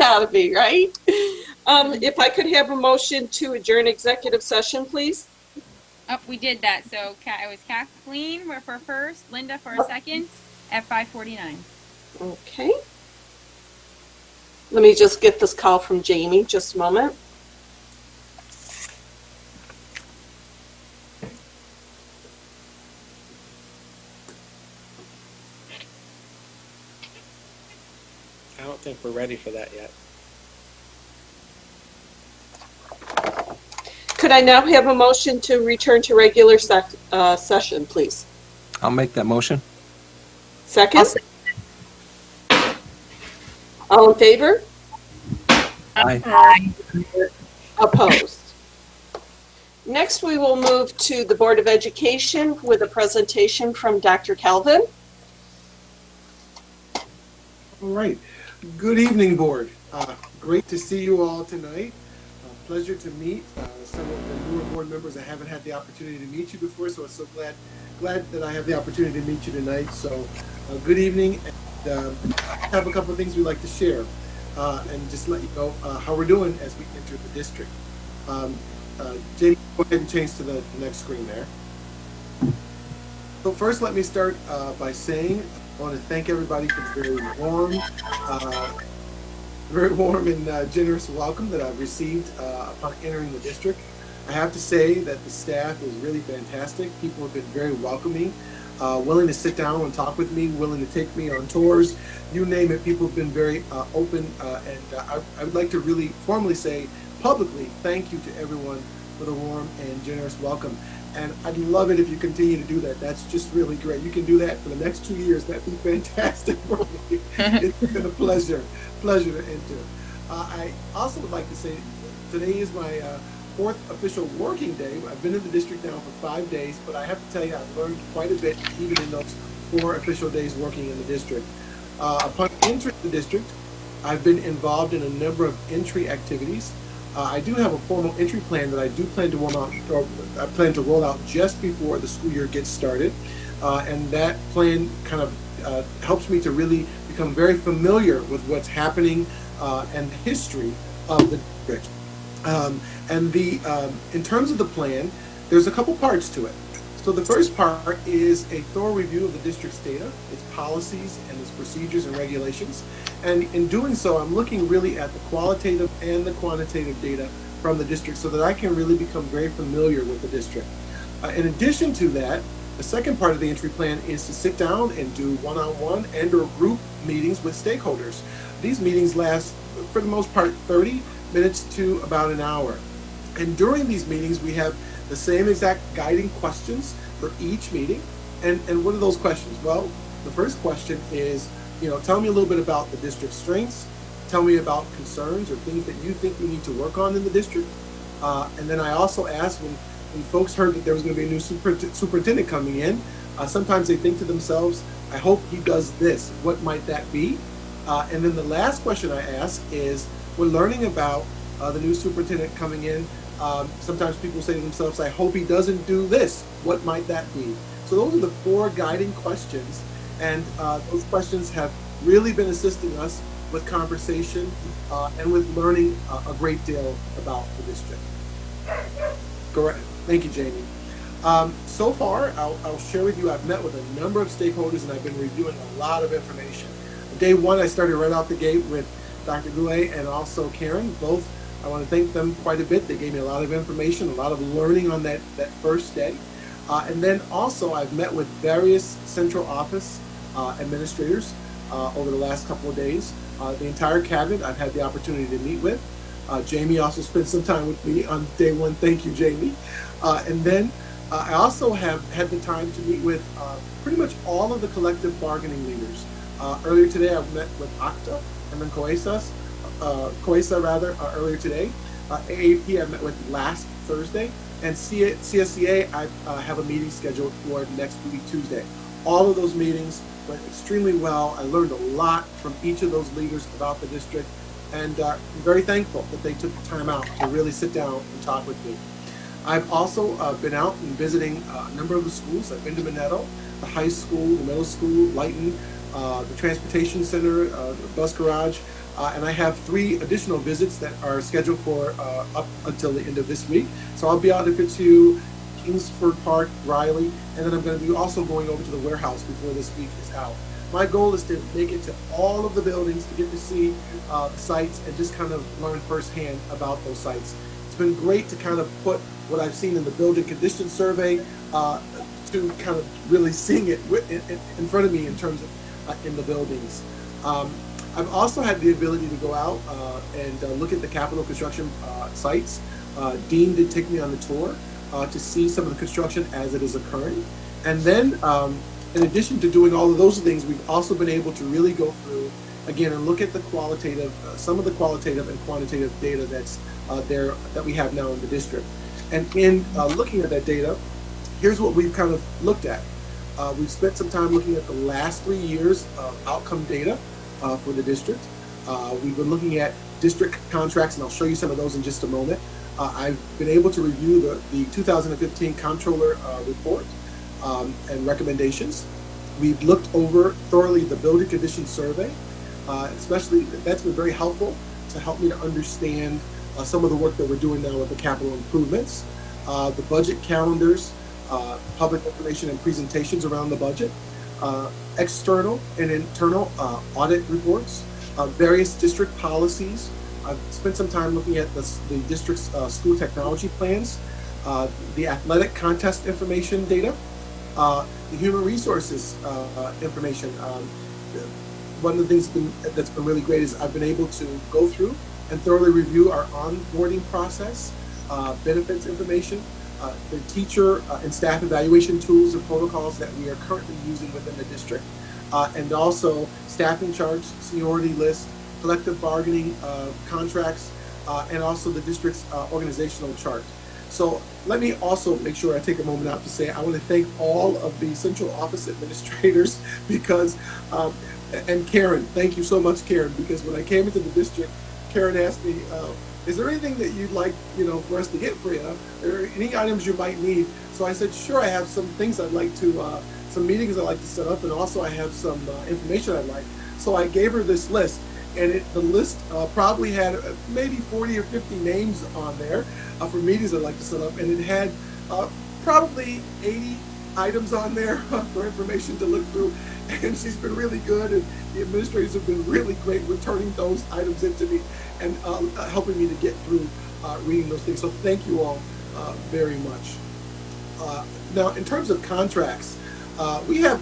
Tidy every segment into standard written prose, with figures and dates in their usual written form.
gotta be, right? If I could have a motion to adjourn executive session, please? Oh, we did that. So it was Kathleen for first, Linda for a second at 5:49. Okay. Let me just get this call from Jamie, just a moment. I don't think we're ready for that yet. Could I now have a motion to return to regular session, please? I'll make that motion. Second? All in favor? Aye. Opposed? Next, we will move to the Board of Education with a presentation from Dr. Calvin. All right. Good evening, Board. Great to see you all tonight. Pleasure to meet some of the newer board members. I haven't had the opportunity to meet you before, so I'm so glad that I have the opportunity to meet you tonight. So good evening, and have a couple of things we'd like to share and just let you know how we're doing as we enter the district. Jamie, go ahead and change to the next screen there. So first, let me start by saying I want to thank everybody for the very warm and generous welcome that I've received upon entering the district. I have to say that the staff is really fantastic. People have been very welcoming, willing to sit down and talk with me, willing to take me on tours, you name it. People have been very open, and I would like to really formally say publicly thank you to everyone for the warm and generous welcome. And I'd love it if you continue to do that. That's just really great. You can do that for the next 2 years. That'd be fantastic for me. It's been a pleasure to enter. I also would like to say today is my fourth official working day. I've been in the district now for 5 days, but I have to tell you I've learned quite a bit even in those 4 official days working in the district. Upon entering the district, I've been involved in a number of entry activities. I do have a formal entry plan that I do plan to roll out, or I plan to roll out just before the school year gets started. And that plan kind of helps me to really become very familiar with what's happening and the history of the district. In terms of the plan, there's a couple parts to it. So the first part is a thorough review of the district's data, its policies, and its procedures and regulations. And in doing so, I'm looking really at the qualitative and the quantitative data from the district so that I can really become very familiar with the district. In addition to that, the second part of the entry plan is to sit down and do one-on-one and or group meetings with stakeholders. These meetings last, for the most part, 30 minutes to about an hour. And during these meetings, we have the same exact guiding questions for each meeting. And what are those questions? Well, the first question is, tell me a little bit about the district's strengths. Tell me about concerns or things that you think we need to work on in the district. And then I also ask when folks heard that there was going to be a new superintendent coming in, sometimes they think to themselves, I hope he does this. What might that be? And then the last question I ask is, we're learning about the new superintendent coming in. Sometimes people say to themselves, I hope he doesn't do this. What might that be? So those are the 4 guiding questions. And those questions have really been assisting us with conversation and with learning a great deal about the district. Correct. Thank you, Jamie. So far, I'll share with you, I've met with a number of stakeholders and I've been reviewing a lot of information. Day 1, I started right out the gate with Dr. Goulet and also Karen. Both, I want to thank them quite a bit. They gave me a lot of information, a lot of learning on that first day. And then also I've met with various central office administrators over the last couple of days. The entire cabinet I've had the opportunity to meet with. Jamie also spent some time with me on day 1. Thank you, Jamie. And then I also have had the time to meet with pretty much all of the collective bargaining leaders. Earlier today, I met with ACTA and then COESA earlier today. AAP I met with last Thursday. And CSCA, I have a meeting scheduled for next week, Tuesday. All of those meetings went extremely well. I learned a lot from each of those leaders about the district, and I'm very thankful that they took the time out to really sit down and talk with me. I've also been out and visiting a number of the schools. I've been to Minetto, the high school, the middle school, Lighton, the transportation center, the bus garage. And I have 3 additional visits that are scheduled for up until the end of this week. So I'll be out at Fitzhugh, Kingsford Park, Riley, and then I'm going to be also going over to the warehouse before this week is out. My goal is to make it to all of the buildings, to get to see the sites and just kind of learn firsthand about those sites. It's been great to kind of put what I've seen in the building condition survey to kind of really seeing it in front of me in terms of in the buildings. I've also had the ability to go out and look at the capital construction sites. Dean did take me on the tour to see some of the construction as it is occurring. And then, in addition to doing all of those things, we've also been able to really go through, again, and look at the qualitative, some of the qualitative and quantitative data that's there that we have now in the district. And in looking at that data, here's what we've kind of looked at. We've spent some time looking at the last 3 years of outcome data for the district. We've been looking at district contracts, and I'll show you some of those in just a moment. I've been able to review the 2015 Comptroller report and recommendations. We've looked over thoroughly the building condition survey, especially that's been very helpful to help me to understand some of the work that we're doing now with the capital improvements, the budget calendars, public information and presentations around the budget, external and internal audit reports, various district policies. I've spent some time looking at the district's school technology plans, the athletic contest information data, the human resources information. One of the things that's been really great is I've been able to go through and thoroughly review our onboarding process, benefits information, the teacher and staff evaluation tools and protocols that we are currently using within the district, and also staffing charts, seniority list, collective bargaining contracts, and also the district's organizational chart. So let me also make sure I take a moment out to say I want to thank all of the central office administrators because, and Karen, thank you so much, Karen, because when I came into the district, Karen asked me, is there anything that you'd like, for us to get for you? Are there any items you might need? So I said, sure, I have some things I'd like to, some meetings I'd like to set up, and also I have some information I'd like. So I gave her this list, and the list probably had maybe 40 or 50 names on there for meetings I'd like to set up, and it had probably 80 items on there for information to look through. And she's been really good, and the administrators have been really great with turning those items into me and helping me to get through reading those things. So thank you all very much. Now, in terms of contracts, we have,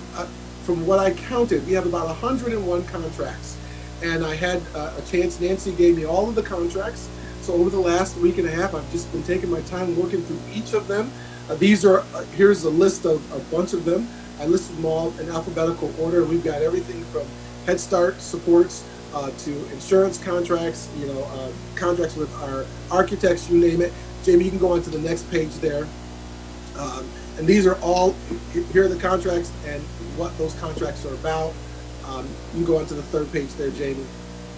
from what I counted, we have about 101 contracts. And I had a chance, Nancy gave me all of the contracts. So over the last week and a half, I've just been taking my time working through each of them. Here's a list of a bunch of them. I listed them all in alphabetical order. We've got everything from Head Start supports to insurance contracts, contracts with our architects, you name it. Jamie, you can go on to the next page there. And these are all, here are the contracts and what those contracts are about. You can go on to the third page there, Jamie.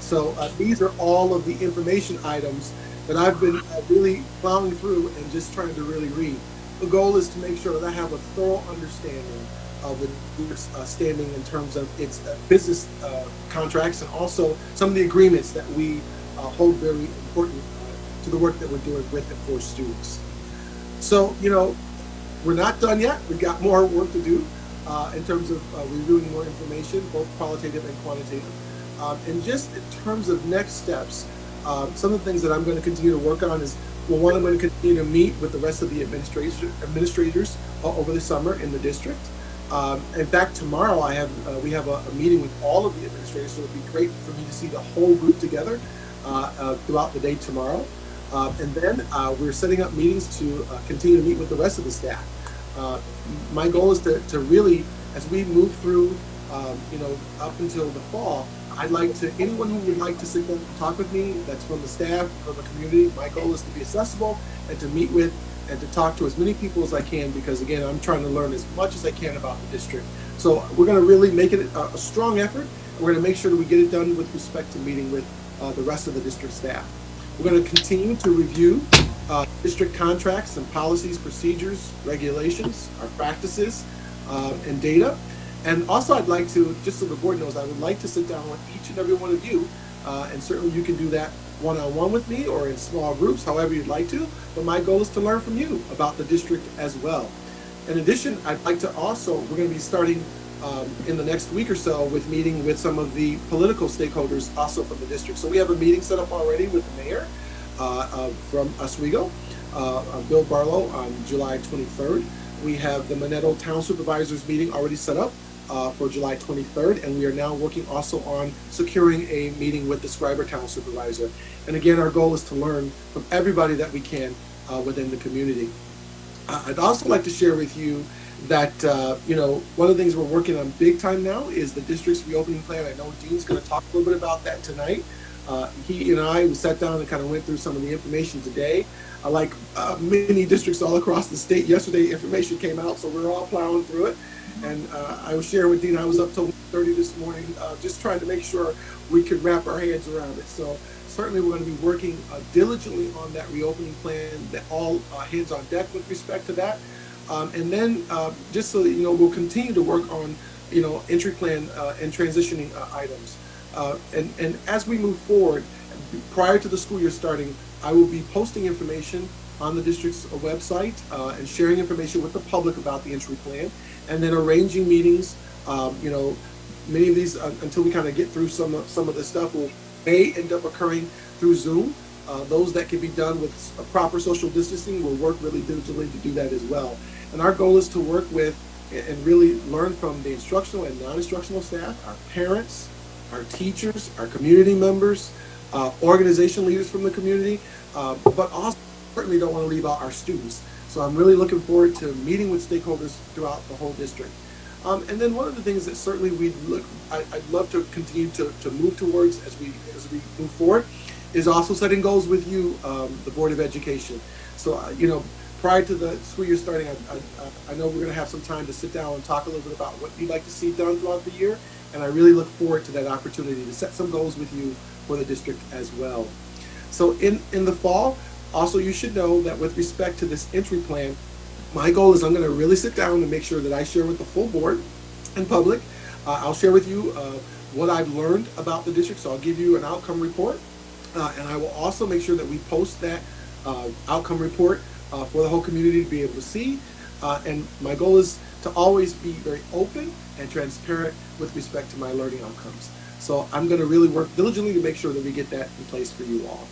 So these are all of the information items that I've been really plowing through and just trying to really read. The goal is to make sure that I have a thorough understanding of the district's standing in terms of its business contracts and also some of the agreements that we hold very important to the work that we're doing with and for students. So, we're not done yet. We've got more work to do in terms of reviewing more information, both qualitative and quantitative. And just in terms of next steps, some of the things that I'm going to continue to work on is, well, one, I'm going to continue to meet with the rest of the administrators over the summer in the district. In fact, tomorrow we have a meeting with all of the administrators, so it would be great for me to see the whole group together throughout the day tomorrow. And then we're setting up meetings to continue to meet with the rest of the staff. My goal is to really, as we move through, up until the fall, I'd like to, anyone who would like to sit down and talk with me, that's from the staff, from the community, my goal is to be accessible and to meet with and to talk to as many people as I can, because again, I'm trying to learn as much as I can about the district. So we're going to really make it a strong effort. We're going to make sure that we get it done with respect to meeting with the rest of the district staff. We're going to continue to review district contracts and policies, procedures, regulations, our practices, and data. And also I'd like to, just so the board knows, I would like to sit down with each and every one of you and certainly you can do that one-on-one with me or in small groups, however you'd like to. But my goal is to learn from you about the district as well. In addition, I'd like to also, we're going to be starting in the next week or so with meeting with some of the political stakeholders also from the district. So we have a meeting set up already with the mayor from Oswego, Bill Barlow, on July 23rd. We have the Manetto Town Supervisors meeting already set up for July 23rd, and we are now working also on securing a meeting with the Scriber Town Supervisor. And again, our goal is to learn from everybody that we can within the community. I'd also like to share with you that, one of the things we're working on big time now is the district's reopening plan. I know Dean's going to talk a little bit about that tonight. He and I, we sat down and kind of went through some of the information today. Like many districts all across the state, yesterday information came out, so we're all plowing through it. And I was sharing with Dean, I was up till 1:30 this morning, just trying to make sure we could wrap our heads around it. So certainly we're going to be working diligently on that reopening plan, that all hands on deck with respect to that. And then just so that you know, we'll continue to work on, entry plan and transitioning items. And as we move forward, prior to the school year starting, I will be posting information on the district's website and sharing information with the public about the entry plan, and then arranging meetings. Many of these, until we kind of get through some of the stuff, may end up occurring through Zoom. Those that can be done with a proper social distancing, will work really diligently to do that as well. And our goal is to work with and really learn from the instructional and non-instructional staff, our parents, our teachers, our community members, organization leaders from the community, but also certainly don't want to leave out our students. So I'm really looking forward to meeting with stakeholders throughout the whole district. And then one of the things that certainly I'd love to continue to move towards as we move forward is also setting goals with you, the Board of Education. So, prior to the school year starting, I know we're going to have some time to sit down and talk a little bit about what you'd like to see done throughout the year. And I really look forward to that opportunity to set some goals with you for the district as well. So in the fall, also you should know that with respect to this entry plan, my goal is I'm going to really sit down and make sure that I share with the full board and public. I'll share with you what I've learned about the district. So I'll give you an outcome report. And I will also make sure that we post that outcome report for the whole community to be able to see. And my goal is to always be very open and transparent with respect to my learning outcomes. So I'm going to really work diligently to make sure that we get that in place for you all.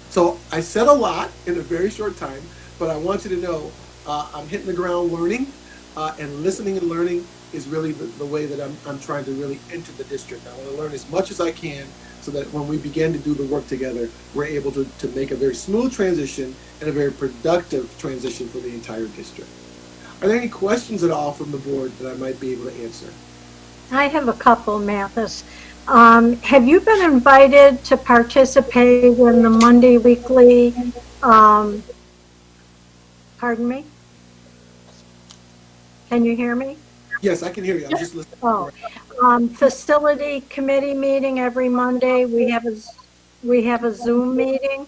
So I said a lot in a very short time, but I want you to know I'm hitting the ground learning, and listening and learning is really the way that I'm trying to really enter the district. I want to learn as much as I can so that when we begin to do the work together, we're able to make a very smooth transition and a very productive transition for the entire district. Are there any questions at all from the board that I might be able to answer? I have a couple, Mathis. Have you been invited to participate in the Monday weekly, pardon me? Can you hear me? Yes, I can hear you. I'm just listening. Oh, facility committee meeting every Monday. We have a Zoom meeting.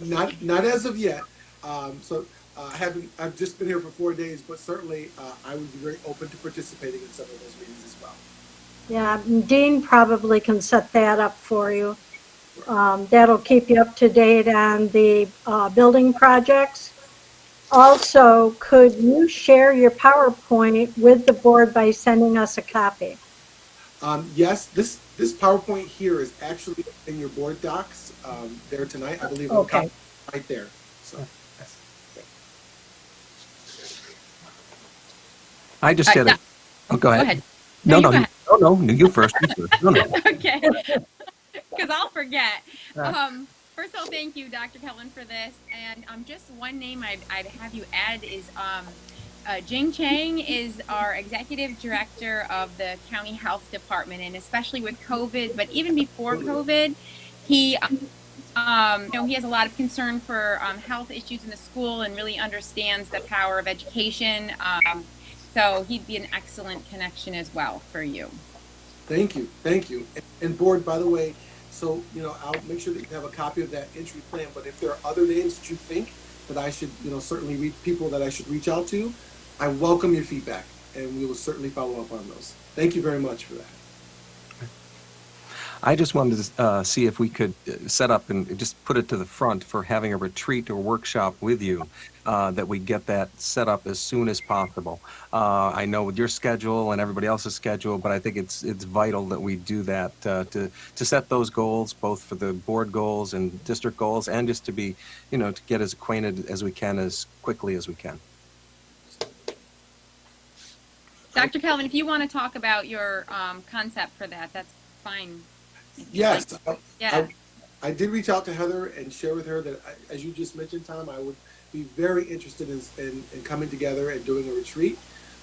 Not as of yet. I've just been here for 4 days, but certainly I would be very open to participating in some of those meetings as well. Yeah, Dean probably can set that up for you. That'll keep you up to date on the building projects. Also, could you share your PowerPoint with the board by sending us a copy? Yes, this PowerPoint here is actually in your board docs there tonight. I believe Okay. Right there. So. I just get it. Oh, go ahead. Go ahead. No, go ahead. no, you first. No. Okay. Because I'll forget. First of all, thank you, Dr. Kellen, for this. And just one name I'd have you add is Jing Chang is our executive director of the county health department, and especially with COVID, but even before COVID, he he has a lot of concern for health issues in the school and really understands the power of education. So he'd be an excellent connection as well for you. Thank you. And board, by the way, so I'll make sure that you have a copy of that entry plan. But if there are other names that you think that I should, certainly reach people that I should reach out to, I welcome your feedback, and we will certainly follow up on those. Thank you very much for that. I just wanted to see if we could set up and just put it to the front for having a retreat or workshop with you, that we get that set up as soon as possible. I know with your schedule and everybody else's schedule, but I think it's vital that we do that to set those goals, both for the board goals and district goals, and just to be, to get as acquainted as we can as quickly as we can. Dr. Kelvin, if you want to talk about your concept for that, that's fine. Yes. Yeah. I did reach out to Heather and share with her that, as you just mentioned, Tom, I would be very interested in coming together and doing a retreat.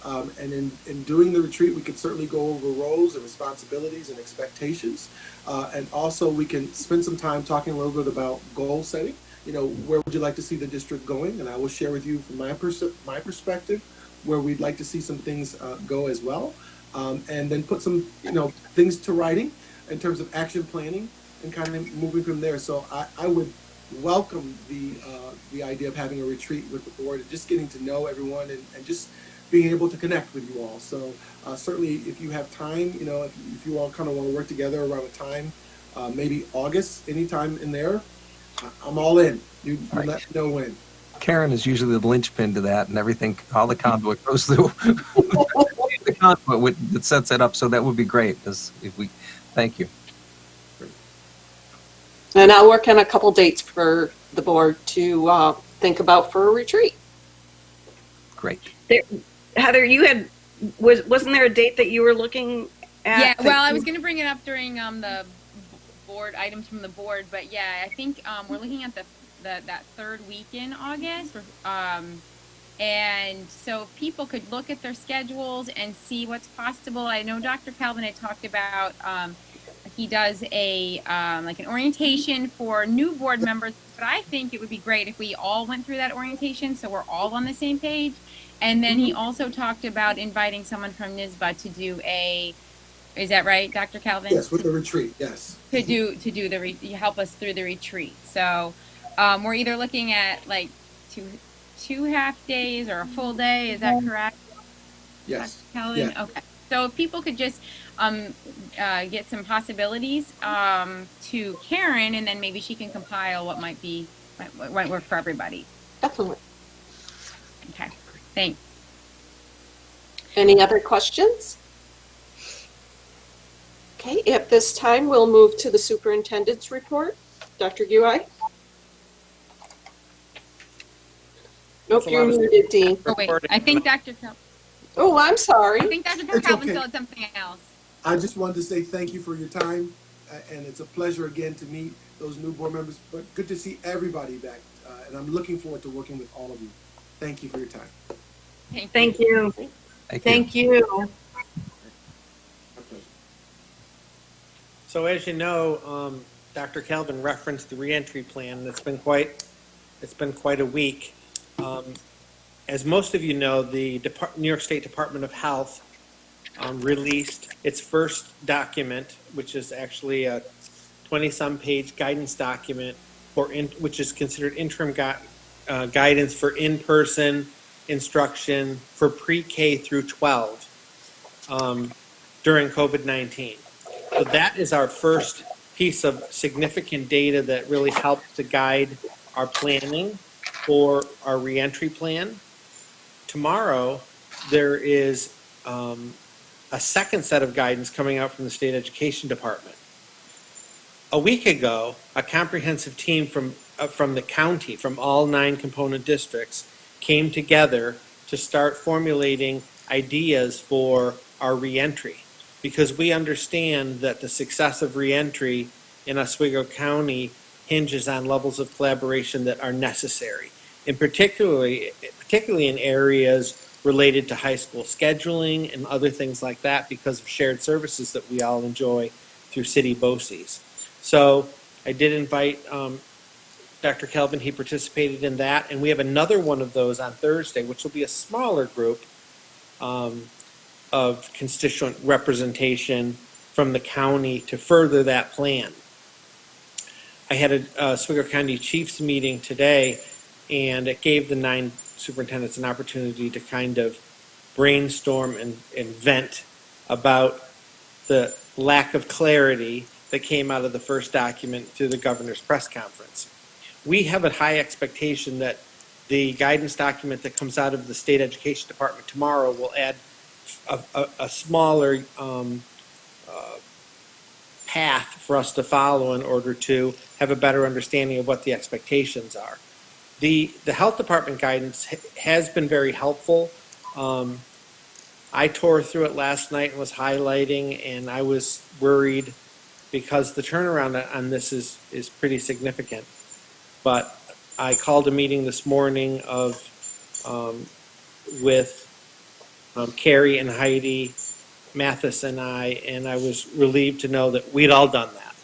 And in doing the retreat, we could certainly go over roles and responsibilities and expectations. And also we can spend some time talking a little bit about goal setting. Where would you like to see the district going? And I will share with you from my perspective where we'd like to see some things go as well. And then put some, things to writing in terms of action planning and kind of moving from there. So I would welcome the idea of having a retreat with the board and just getting to know everyone and just being able to connect with you all. So certainly if you have time, if you all kind of want to work together around a time, maybe August, anytime in there, I'm all in. You Right. let me know when. Karen is usually the linchpin to that, and everything, all the conduit goes through the conduit that sets it up. So that would be great. Thank you. And I'll work on a couple dates for the board to think about for a retreat. Great. Heather, wasn't there a date that you were looking at? Yeah, well, I was going to bring it up during the board items from the board, but yeah, I think we're looking at that third week in August, and so if people could look at their schedules and see what's possible. I know Dr. Calvin had talked about he does a like an orientation for new board members, but I think it would be great if we all went through that orientation so we're all on the same page. And then he also talked about inviting someone from NYSBA to do is that right, Dr. Calvin? Yes, with the retreat, yes. To do help us through the retreat. So we're either looking at like two half days or a full day. Is that correct? Yes. Dr. Calvin? Yeah. Okay. So if people could just get some possibilities to Karen, and then maybe she can compile what might work for everybody. Definitely. Okay. Thanks. Any other questions? Okay, at this time, we'll move to the superintendent's report. Dr. Gui? Nope, you're muted, Dean. Oh, wait. I think Dr. Calvin. Oh, I'm sorry. I think Dr. It's Calvin okay. still had something else. I just wanted to say thank you for your time, and it's a pleasure again to meet those new board members, but good to see everybody back, and I'm looking forward to working with all of you. Thank you for your time. Thank you. Thank you. My pleasure. So as you know, Dr. Calvin referenced the reentry plan. It's been quite a week. As most of you know, the New York State Department of Health released its first document, which is actually a 20-some page guidance document which is considered interim guidance for in-person instruction for pre-K through 12 during COVID-19. So that is our first piece of significant data that really helps to guide our planning for our reentry plan. Tomorrow, there is a second set of guidance coming out from the State Education Department. A week ago, a comprehensive team from the county, from all 9 component districts, came together to start formulating ideas for our reentry, because we understand that the success of reentry in Oswego County hinges on levels of collaboration that are necessary, and particularly in areas related to high school scheduling and other things like that, because of shared services that we all enjoy through city BOCES. So I did invite Dr. Kelvin. He participated in that, and we have another one of those on Thursday, which will be a smaller group of constituent representation from the county to further that plan. I had a Oswego County Chiefs meeting today, and it gave the 9 superintendents an opportunity to kind of brainstorm and vent about the lack of clarity that came out of the first document through the governor's press conference. We have a high expectation that the guidance document that comes out of the state education department tomorrow will add a smaller path for us to follow in order to have a better understanding of what the expectations are. The health department guidance has been very helpful. I tore through it last night and was highlighting, and I was worried because the turnaround on this is pretty significant. But I called a meeting this morning with Carrie and Heidi, Mathis and I was relieved to know that we'd all done that.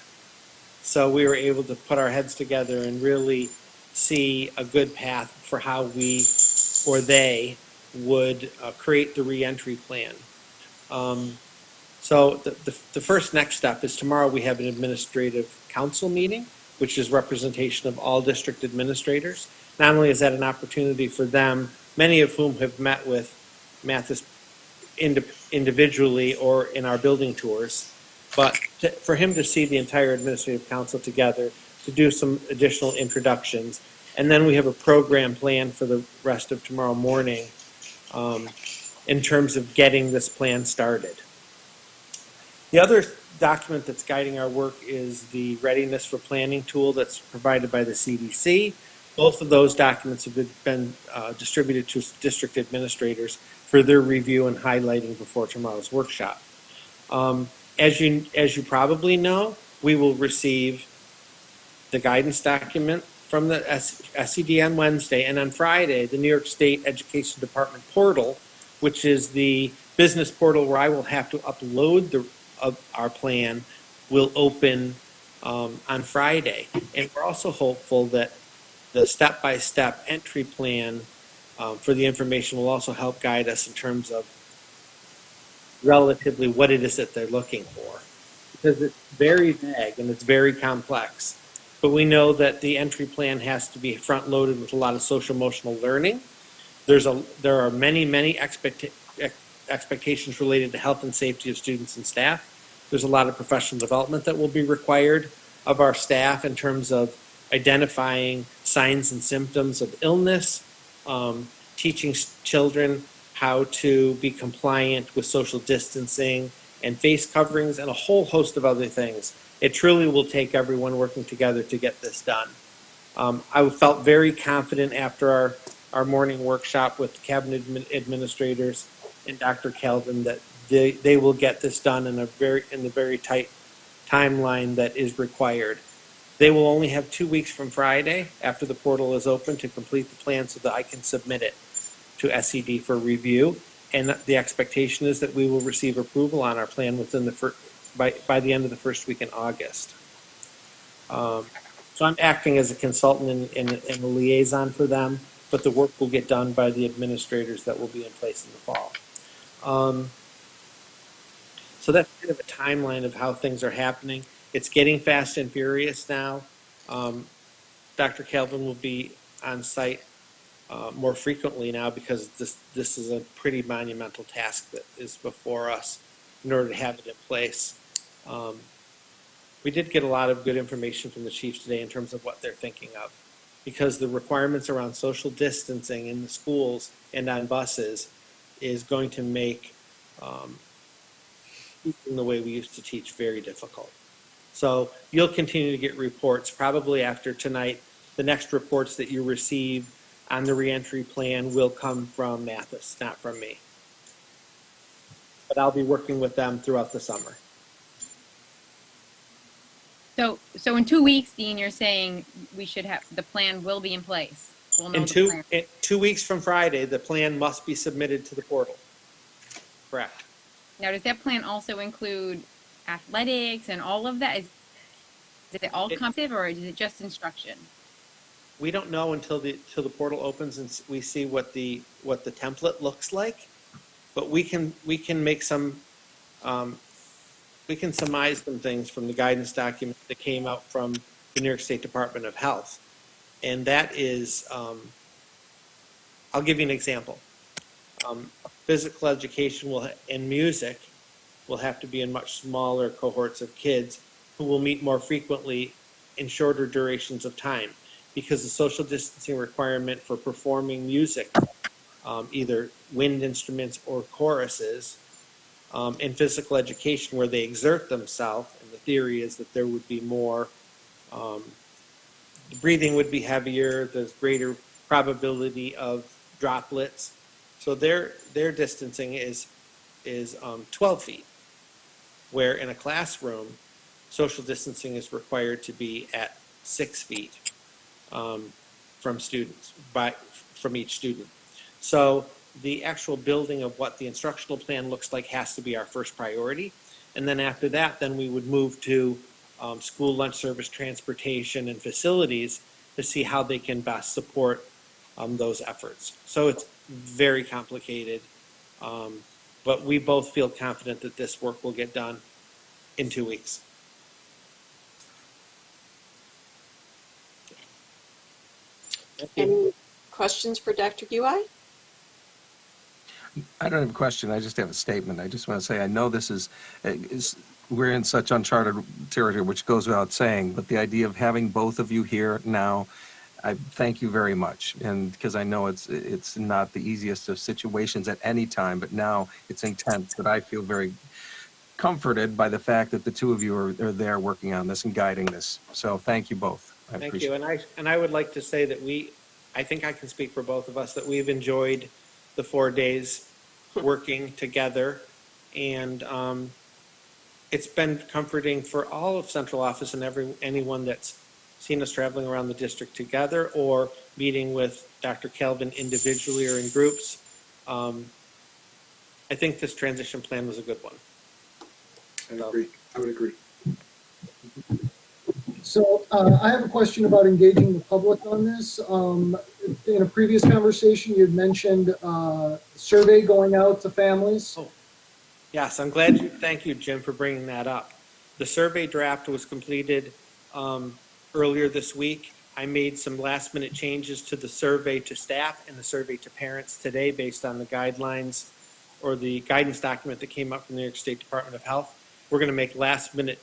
So we were able to put our heads together and really see a good path for how we or they would create the reentry plan. So the first next step is tomorrow we have an administrative council meeting, which is representation of all district administrators. Not only is that an opportunity for them, many of whom have met with Mathis individually or in our building tours, but for him to see the entire administrative council together to do some additional introductions. And then we have a program planned for the rest of tomorrow morning in terms of getting this plan started. The other document that's guiding our work is the readiness for planning tool that's provided by the CDC. Both of those documents have been distributed to district administrators for their review and highlighting before tomorrow's workshop. As you probably know, we will receive the guidance document from the SED on Wednesday, and on Friday, the New York State Education Department portal, which is the business portal where I will have to upload our plan, will open on Friday. And we're also hopeful that the step-by-step entry plan for the information will also help guide us in terms of relatively what it is that they're looking for. Because it's very vague and it's very complex. But we know that the entry plan has to be front-loaded with a lot of social-emotional learning. There are many expectations related to health and safety of students and staff. There's a lot of professional development that will be required of our staff in terms of identifying signs and symptoms of illness, teaching children how to be compliant with social distancing and face coverings, and a whole host of other things. It truly will take everyone working together to get this done. I felt very confident after our morning workshop with cabinet administrators and Dr. Calvin that they will get this done in the very tight timeline that is required. They will only have 2 weeks from Friday after the portal is open to complete the plan so that I can submit it to SED for review. And the expectation is that we will receive approval on our plan within by the end of the first week in August. So I'm acting as a consultant and a liaison for them, but the work will get done by the administrators that will be in place in the fall. So that's kind of a timeline of how things are happening. It's getting fast and furious now. Dr. Calvin will be on site more frequently now because this is a pretty monumental task that is before us in order to have it in place. We did get a lot of good information from the chiefs today in terms of what they're thinking of, because the requirements around social distancing in the schools and on buses is going to make teaching the way we used to teach very difficult. So you'll continue to get reports probably after tonight. The next reports that you receive on the reentry plan will come from Mathis, not from me. But I'll be working with them throughout the summer. So in 2 weeks, Dean, you're saying we should have, the plan will be in place. We'll know In 2 weeks from Friday, the plan must be submitted to the portal. Correct. Now, does that plan also include athletics and all of that? Is it all comprehensive, or is it just instruction? We don't know until the portal opens and we see what the template looks like, but we can make some we can surmise some things from the guidance document that came out from the New York State Department of Health, and that is I'll give you an example. Physical education and music will have to be in much smaller cohorts of kids who will meet more frequently in shorter durations of time, because the social distancing requirement for performing music, either wind instruments or choruses, in physical education where they exert themselves, and the theory is that there would be more, the breathing would be heavier, there's greater probability of droplets. So their distancing is 12 feet, where in a classroom, social distancing is required to be at 6 feet from students, from each student. So the actual building of what the instructional plan looks like has to be our first priority. And then after that, then we would move to school lunch service, transportation, and facilities to see how they can best support those efforts. So it's very complicated, but we both feel confident that this work will get done in 2 weeks. Any questions for Dr. Gui? I don't have a question. I just have a statement. I just want to say, I know this we're in such uncharted territory, which goes without saying, but the idea of having both of you here now, I thank you very much. And because I know it's not the easiest of situations at any time, but now it's intense, but I feel very comforted by the fact that the two of you are there working on this and guiding this. So thank you both. Thank you. And I would like to say that I think I can speak for both of us, that we've enjoyed the 4 days working together. And it's been comforting for all of central office and anyone that's seen us traveling around the district together or meeting with Dr. Calvin individually or in groups. I think this transition plan was a good one. I would agree. So I have a question about engaging the public on this. In a previous conversation, you had mentioned survey going out to families. Oh, yes, I'm glad thank you, Jim, for bringing that up. The survey draft was completed earlier this week. I made some last minute changes to the survey to staff and the survey to parents today based on the guidelines or the guidance document that came up from the New York State Department of Health. We're going to make last minute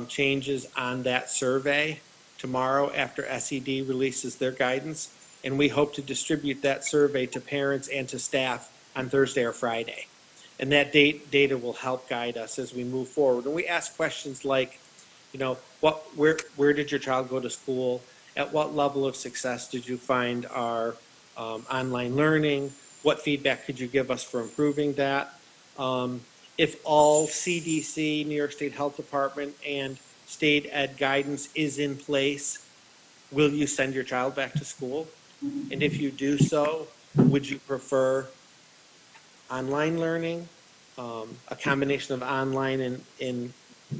changes on that survey tomorrow after SED releases their guidance, and we hope to distribute that survey to parents and to staff on Thursday or Friday. And that data will help guide us as we move forward. And we ask questions like, where did your child go to school? At what level of success did you find our online learning? What feedback could you give us for improving that? If all CDC, New York State Health Department, and state ed guidance is in place, will you send your child back to school? And if you do so, would you prefer online learning, a combination of online and in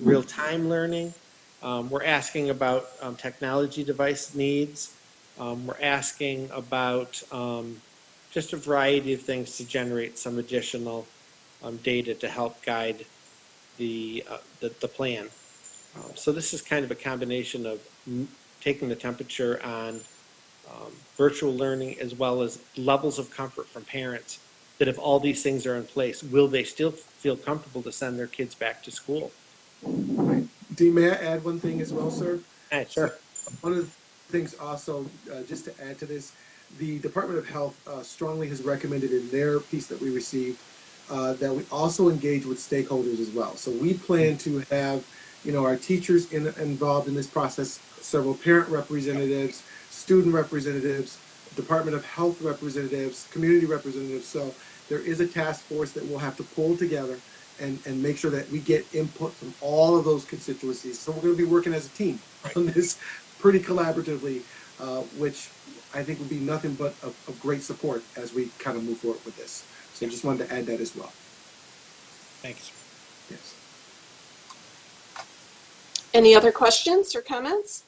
real-time learning? We're asking about technology device needs. We're asking about just a variety of things to generate some additional data to help guide the plan. So this is kind of a combination of taking the temperature on virtual learning as well as levels of comfort from parents that if all these things are in place, will they still feel comfortable to send their kids back to school? Dean, may I add one thing as well, sir? Sure. One of the things also, just to add to this, the Department of Health strongly has recommended in their piece that we received that we also engage with stakeholders as well. So we plan to have, our teachers involved in this process, several parent representatives, student representatives, Department of Health representatives, community representatives. So there is a task force that we'll have to pull together and make sure that we get input from all of those constituencies. So we're going to be working as a team on this pretty collaboratively, which I think would be nothing but a great support as we kind of move forward with this. So I just wanted to add that as well. Thanks. Yes. Any other questions or comments?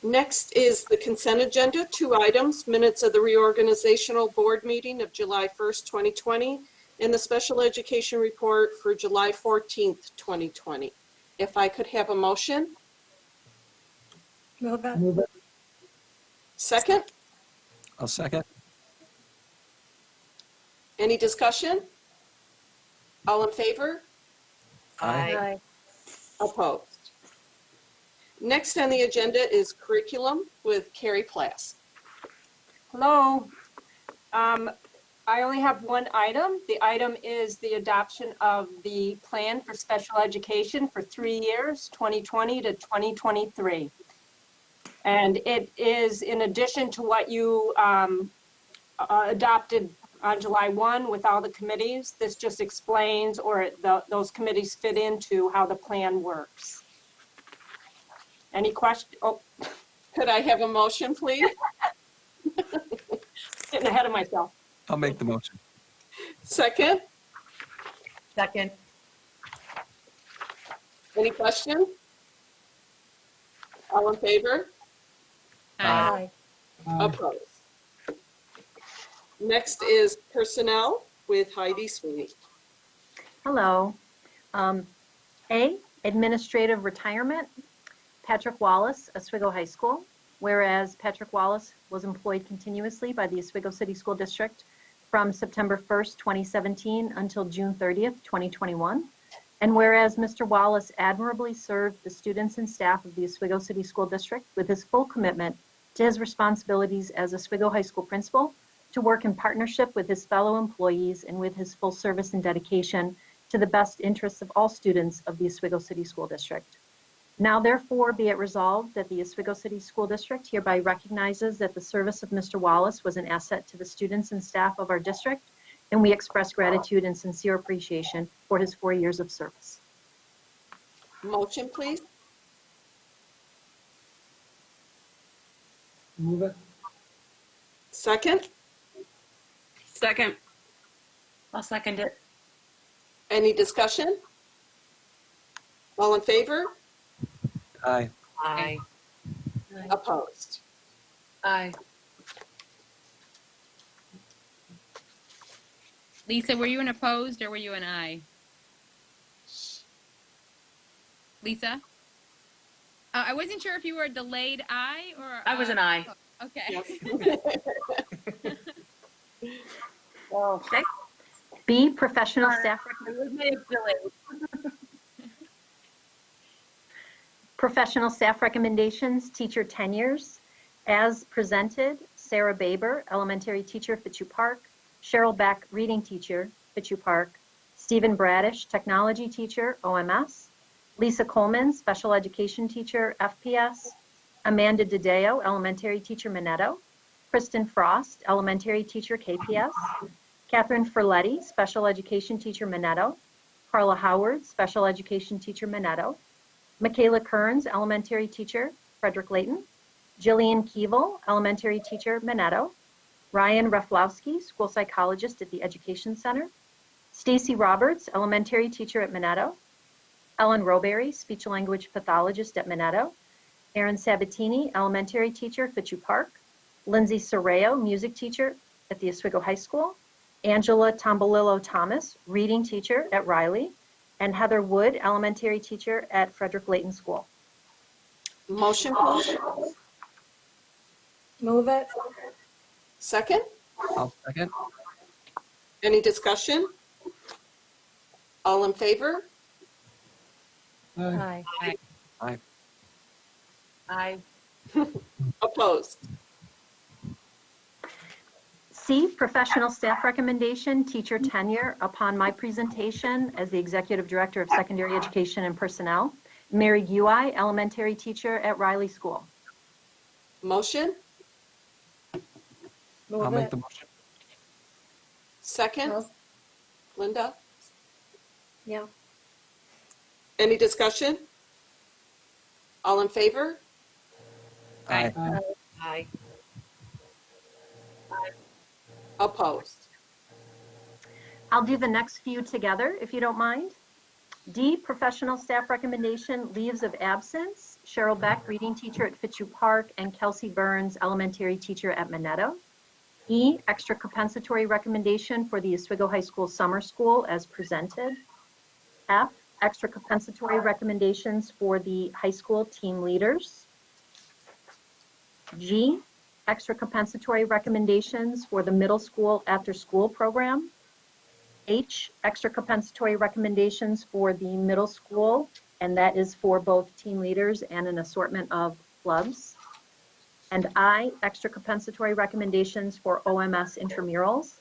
Next is the consent agenda, 2 items, minutes of the reorganizational board meeting of July 1st, 2020, and the special education report for July 14th, 2020. If I could have a motion. Move it. Move it. Second, I'll second. any discussion? All in favor? Aye. Aye. Opposed? Next on the agenda is curriculum with Carrie Plass. Hello. I only have one item. The item is the adoption of the plan for special education for 3 years, 2020 to 2023. And it is in addition to what you adopted on July 1 with all the committees. This just explains, or those committees fit into how the plan works. Any question? Oh, Could I have a motion, please? getting ahead of myself. I'll make the motion. Second? Second. Any question? All in favor? Aye. Opposed? Next is personnel with Heidi Sweeney. Hello. A, administrative retirement, Patrick Wallace, Oswego High School. Whereas Patrick Wallace was employed continuously by the Oswego City School District from September 1st, 2017 until June 30th, 2021. And whereas Mr. Wallace admirably served the students and staff of the Oswego City School District with his full commitment to his responsibilities as Oswego High School principal, to work in partnership with his fellow employees and with his full service and dedication to the best interests of all students of the Oswego City School District. Now therefore be it resolved that the Oswego City School District hereby recognizes that the service of Mr. Wallace was an asset to the students and staff of our district, and we express gratitude and sincere appreciation for his 4 years of service. Motion, please. Move it. Second? Second. I'll second it. Any discussion? All in favor? Aye. Aye. Opposed? Aye. Lisa, were you an opposed or were you an aye? Lisa? I wasn't sure if you were a delayed aye or. I was an aye. Okay. Okay. B, professional staff Professional staff recommendations, teacher tenures, as presented, Sarah Baber, elementary teacher, Fitzhugh Park, Cheryl Beck, reading teacher, Fitzhugh Park, Stephen Bradish, technology teacher, OMS, Lisa Coleman, special education teacher, FPS, Amanda DeDeo, elementary teacher, Minetto, Kristen Frost, elementary teacher, KPS, Catherine Ferletti, special education teacher, Minetto, Carla Howard, special education teacher, Minetto, Michaela Kearns, elementary teacher, Frederick Layton, Jillian Keevel, elementary teacher, Minetto, Ryan Raflowski, school psychologist at the Education Center, Stacy Roberts, elementary teacher at Minetto, Ellen Roberry, speech language pathologist at Minetto, Erin Sabatini, elementary teacher, Fitzhugh Park, Lindsay Sorreo, music teacher at the Oswego High School, Angela Tombolillo Thomas, reading teacher at Riley, and Heather Wood, elementary teacher at Frederick Layton School. Motion, please. Move it. Second? I'll second. Any discussion? All in favor? Aye. Aye. Aye. Opposed? C, professional staff recommendation, teacher tenure upon my presentation as the Executive Director of Secondary Education and Personnel, Mary Gui, elementary teacher at Riley School. Motion? Move I'll make it. the motion. Second? I'll- Linda? Yeah. Any discussion? All in favor? Aye. Aye. Opposed? I'll do the next few together, if you don't mind. D, professional staff recommendation, leaves of absence, Cheryl Beck, reading teacher at Fitzhugh Park, and Kelsey Burns, elementary teacher at Minetto. E, extra compensatory recommendation for the Oswego High School Summer School as presented. F, extra compensatory recommendations for the high school team leaders. G, extra compensatory recommendations for the middle school after-school program. H, extra compensatory recommendations for the middle school and that is for both team leaders and an assortment of clubs. And I, extra compensatory recommendations for OMS intramurals.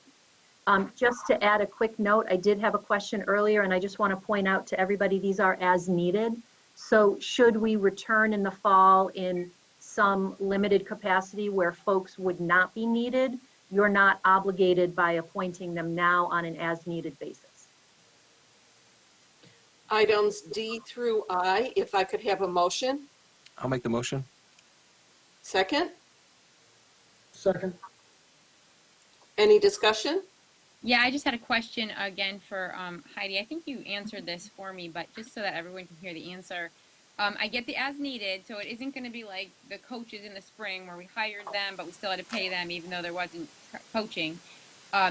Just to add a quick note, I did have a question earlier, and I just want to point out to everybody, these are as needed. So should we return in the fall in some limited capacity where folks would not be needed, you're not obligated by appointing them now on an as-needed basis. Items D through I, if I could have a motion. I'll make the motion. Second, Second. any discussion? Yeah, I just had a question again for Heidi. I think you answered this for me, but just so that everyone can hear the answer. I get the as needed, so it isn't going to be like the coaches in the spring where we hired them, but we still had to pay them even though there wasn't coaching.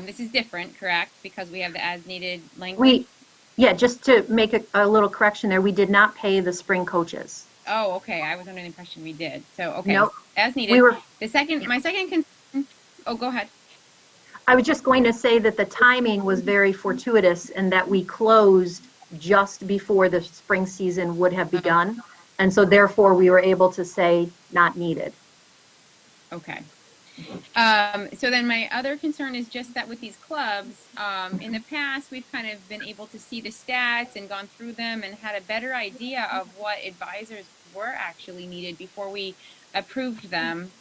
This is different, correct? Because we have the as needed language? Yeah, just to make a little correction there, we did not pay the spring coaches. Oh, okay. I was under the impression we did. So, okay. Nope. As needed. My second concern, oh, go ahead. I was just going to say that the timing was very fortuitous and that we closed just before the spring season would have begun. And so therefore we were able to say not needed. Okay. So then my other concern is just that with these clubs, in the past, we've kind of been able to see the stats and gone through them and had a better idea of what advisors were actually needed before we approved them,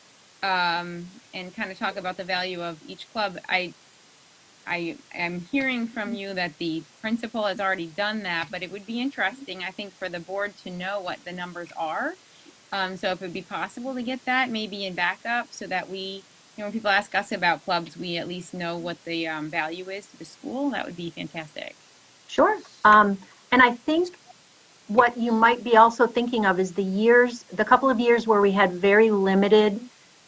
and kind of talk about the value of each club. I am hearing from you that the principal has already done that, but it would be interesting, I think, for the board to know what the numbers are. So if it would be possible to get that maybe in backup so that we, you know, when people ask us about clubs, we at least know what the value is to the school, that would be fantastic. Sure. And I think what you might be also thinking of is the couple of years where we had very limited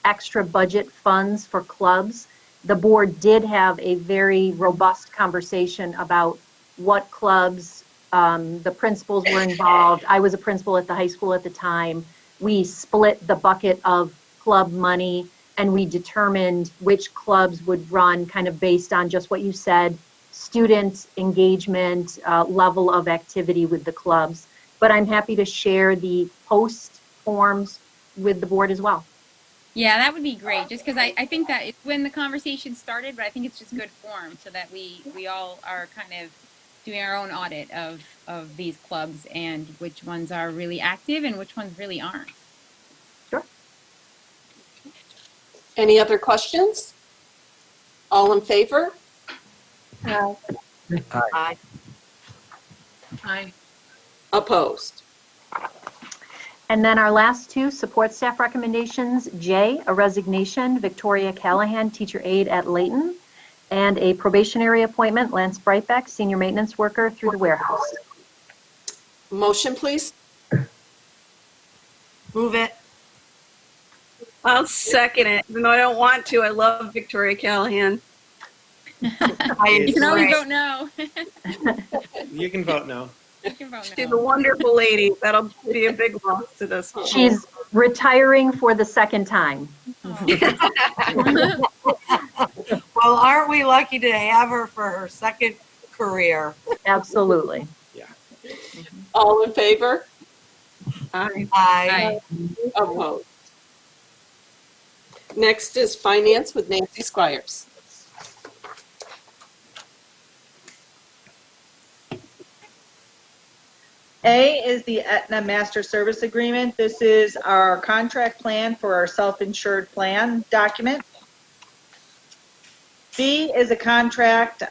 extra budget funds for clubs. The board did have a very robust conversation about what clubs, the principals were involved. I was a principal at the high school at the time. We split the bucket of club money and we determined which clubs would run kind of based on just what you said, student engagement, level of activity with the clubs. But I'm happy to share the post forms with the board as well. Yeah, that would be great, just because I think that it's when the conversation started, but I think it's just good form so that we all are kind of doing our own audit of these clubs and which ones are really active and which ones really aren't. Sure. Any other questions? All in favor? Aye. Aye. Opposed? And then our last two support staff recommendations, J, a resignation, Victoria Callahan, teacher aide at Layton, and a probationary appointment, Lance Brightbeck, senior maintenance worker through the warehouse. Motion, please. Move it. I'll second it, even though I don't want to. I love Victoria Callahan. You can always vote no. You can vote no. You can vote She's a no. wonderful lady. That'll be a big loss to this. She's retiring for the second time. Well, aren't we lucky to have her for her second career? Absolutely. All in favor? Aye. Aye. Opposed? Next is finance with Nancy Squires. A is the Aetna Master Service Agreement. This is our contract plan for our self-insured plan document. B is a contract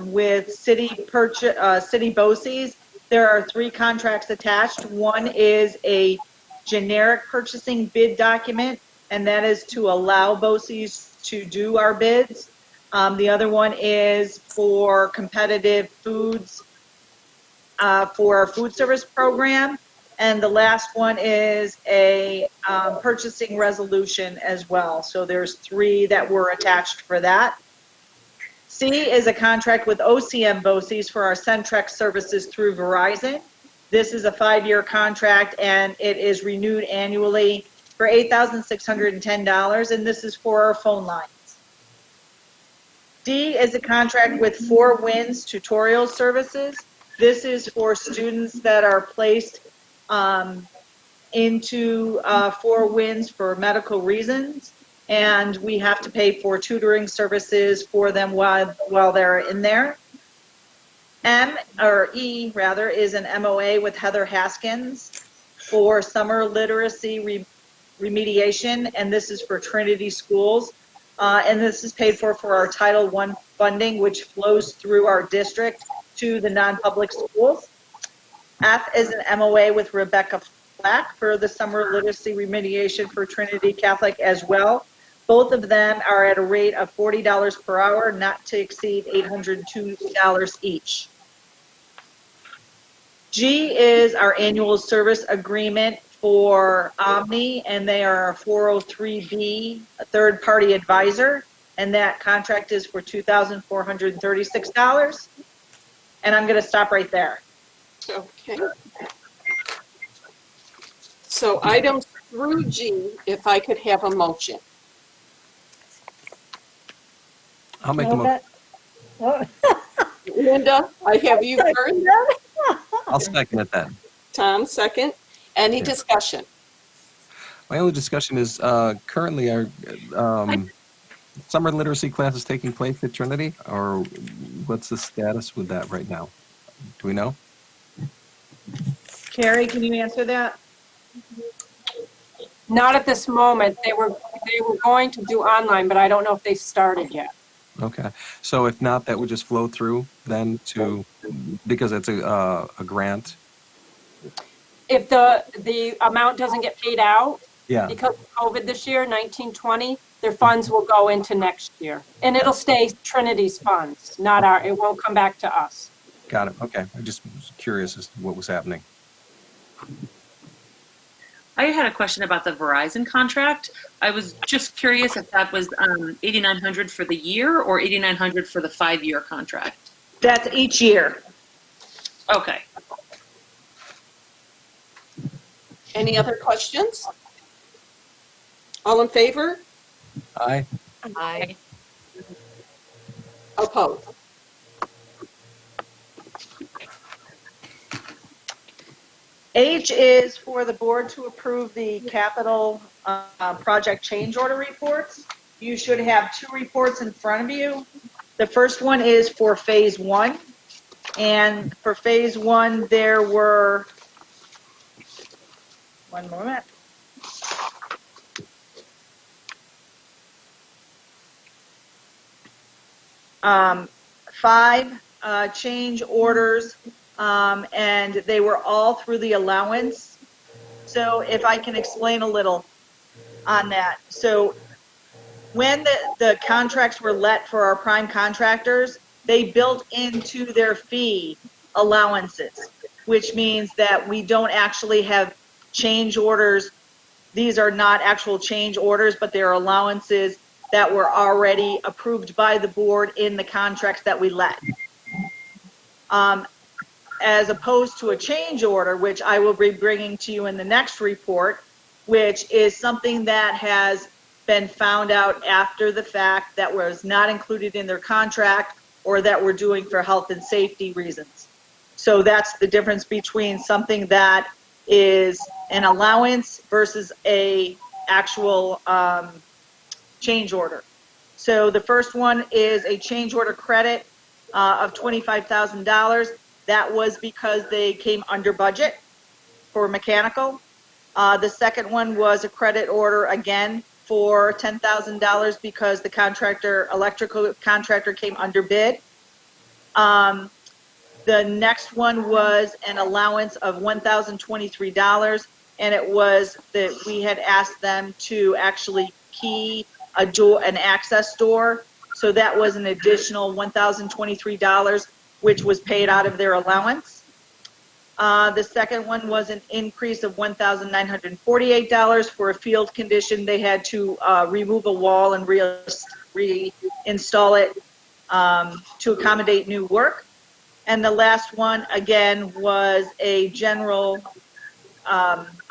with city BOCES. There are 3 contracts attached. One is a generic purchasing bid document, and that is to allow BOCES to do our bids. The other one is for competitive foods for our food service program. And the last one is a purchasing resolution as well. So there's 3 that were attached for that. C is a contract with OCM BOCES for our Centrex services through Verizon. This is a 5-year contract and it is renewed annually for $8,610, and this is for our phone lines. D is a contract with 4 Winds Tutorial Services. This is for students that are placed into Four Winds for medical reasons, and we have to pay for tutoring services for them while they're in there. E rather, is an MOA with Heather Haskins for summer literacy remediation, and this is for Trinity schools. And this is paid for our Title I funding, which flows through our district to the non-public schools. F is an MOA with Rebecca Flack for the summer literacy remediation for Trinity Catholic as well. Both of them are at a rate of $40 per hour, not to exceed $802 each. G is our annual service agreement for Omni, and they are a 403B, a third-party advisor, and that contract is for $2,436. And I'm going to stop right there. Okay. So items through G, if I could have a motion. I'll make the motion. Linda, I have you first. I'll second it then. Tom, second. Any discussion? My only discussion is currently our summer literacy classes taking place at Trinity, or what's the status with that right now? Do we know? Carrie, can you answer that? Not at this moment. They were going to do online, but I don't know if they started yet. Okay, so if not, that would just flow through then to, because it's a grant. If the amount doesn't get paid out, Yeah. because of COVID this year, 1920, their funds will go into next year. And it'll stay Trinity's funds, not it won't come back to us. Got it. Okay, I just was curious as to what was happening. I had a question about the Verizon contract. I was just curious if that was $8,900 for the year or $8,900 for the 5-year contract. That's each year. Okay. Any other questions? All in favor? Aye. Aye. Opposed? H is for the board to approve the capital project change order reports. You should have 2 reports in front of you. The first one is for phase 1. And for phase 1, there were, one moment. Five change orders, and they were all through the allowance. So if I can explain a little on that. So when the contracts were let for our prime contractors, they built into their fee allowances, which means that we don't actually have change orders. These are not actual change orders, but they're allowances that were already approved by the board in the contracts that we let. As opposed to a change order, which I will be bringing to you in the next report, which is something that has been found out after the fact that was not included in their contract or that we're doing for health and safety reasons. So that's the difference between something that is an allowance versus a actual change order. So the first one is a change order credit of $25,000. That was because they came under budget for mechanical. The second one was a credit order again for $10,000 because the electrical contractor came under bid. The next one was an allowance of $1,023, and it was that we had asked them to actually key a door, an access door. So that was an additional $1,023, which was paid out of their allowance. The second one was an increase of $1,948 for a field condition. They had to remove a wall and reinstall it to accommodate new work. And the last one, again, was a general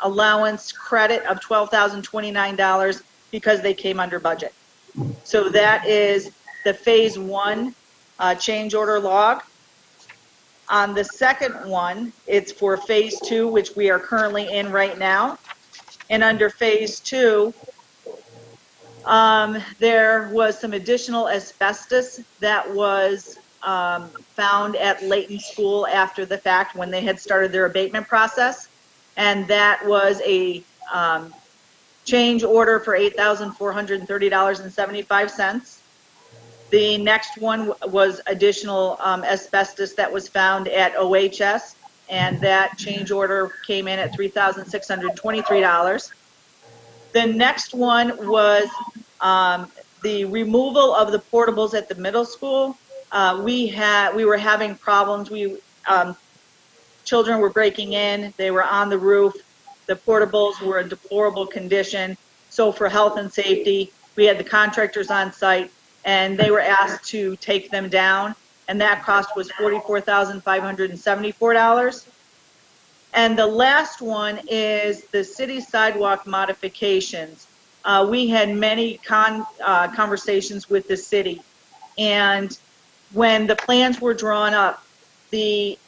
allowance credit of $12,029 because they came under budget. So that is the phase 1 change order log. On the second one, it's for phase 2, which we are currently in right now. And under phase 2, there was some additional asbestos that was found at Layton School after the fact when they had started their abatement process. And that was a change order for $8,430.75. The next one was additional asbestos that was found at OHS, and that change order came in at $3,623. The next one was the removal of the portables at the middle school. We were having problems. Children were breaking in. They were on the roof. The portables were in deplorable condition. So for health and safety, we had the contractors on site, and they were asked to take them down, and that cost was $44,574. And the last one is the city sidewalk modifications. We had many conversations with the city, and when the plans were drawn up, the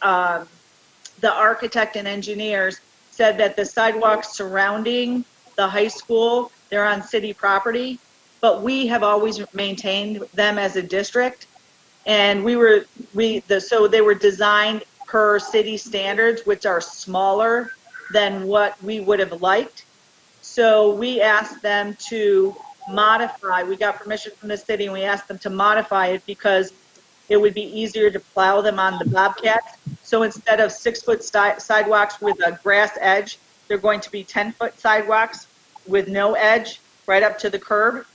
architect and engineers said that the sidewalks surrounding the high school, they're on city property, but we have always maintained them as a district. And so they were designed per city standards, which are smaller than what we would have liked. So we asked them to modify, we got permission from the city, and we asked them to modify it because it would be easier to plow them on the Bobcats. So instead of 6-foot sidewalks with a grass edge, they're going to be 10-foot sidewalks with no edge right up to the curb,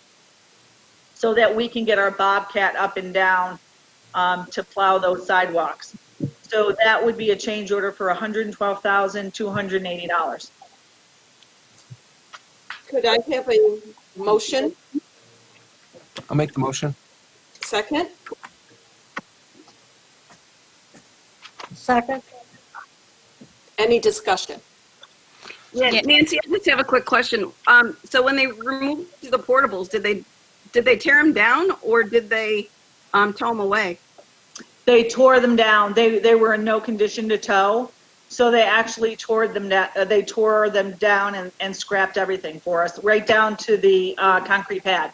so that we can get our Bobcat up and down to plow those sidewalks. So that would be a change order for $112,280. Could I have a motion? I'll make the motion. Second? Second? Any discussion? Yeah, Nancy, I just have a quick question. So when they removed the portables, did they tear them down, or did they tow them away? They tore them down. They were in no condition to tow, so they actually tore them down. They tore them down and scrapped everything for us, right down to the concrete pad.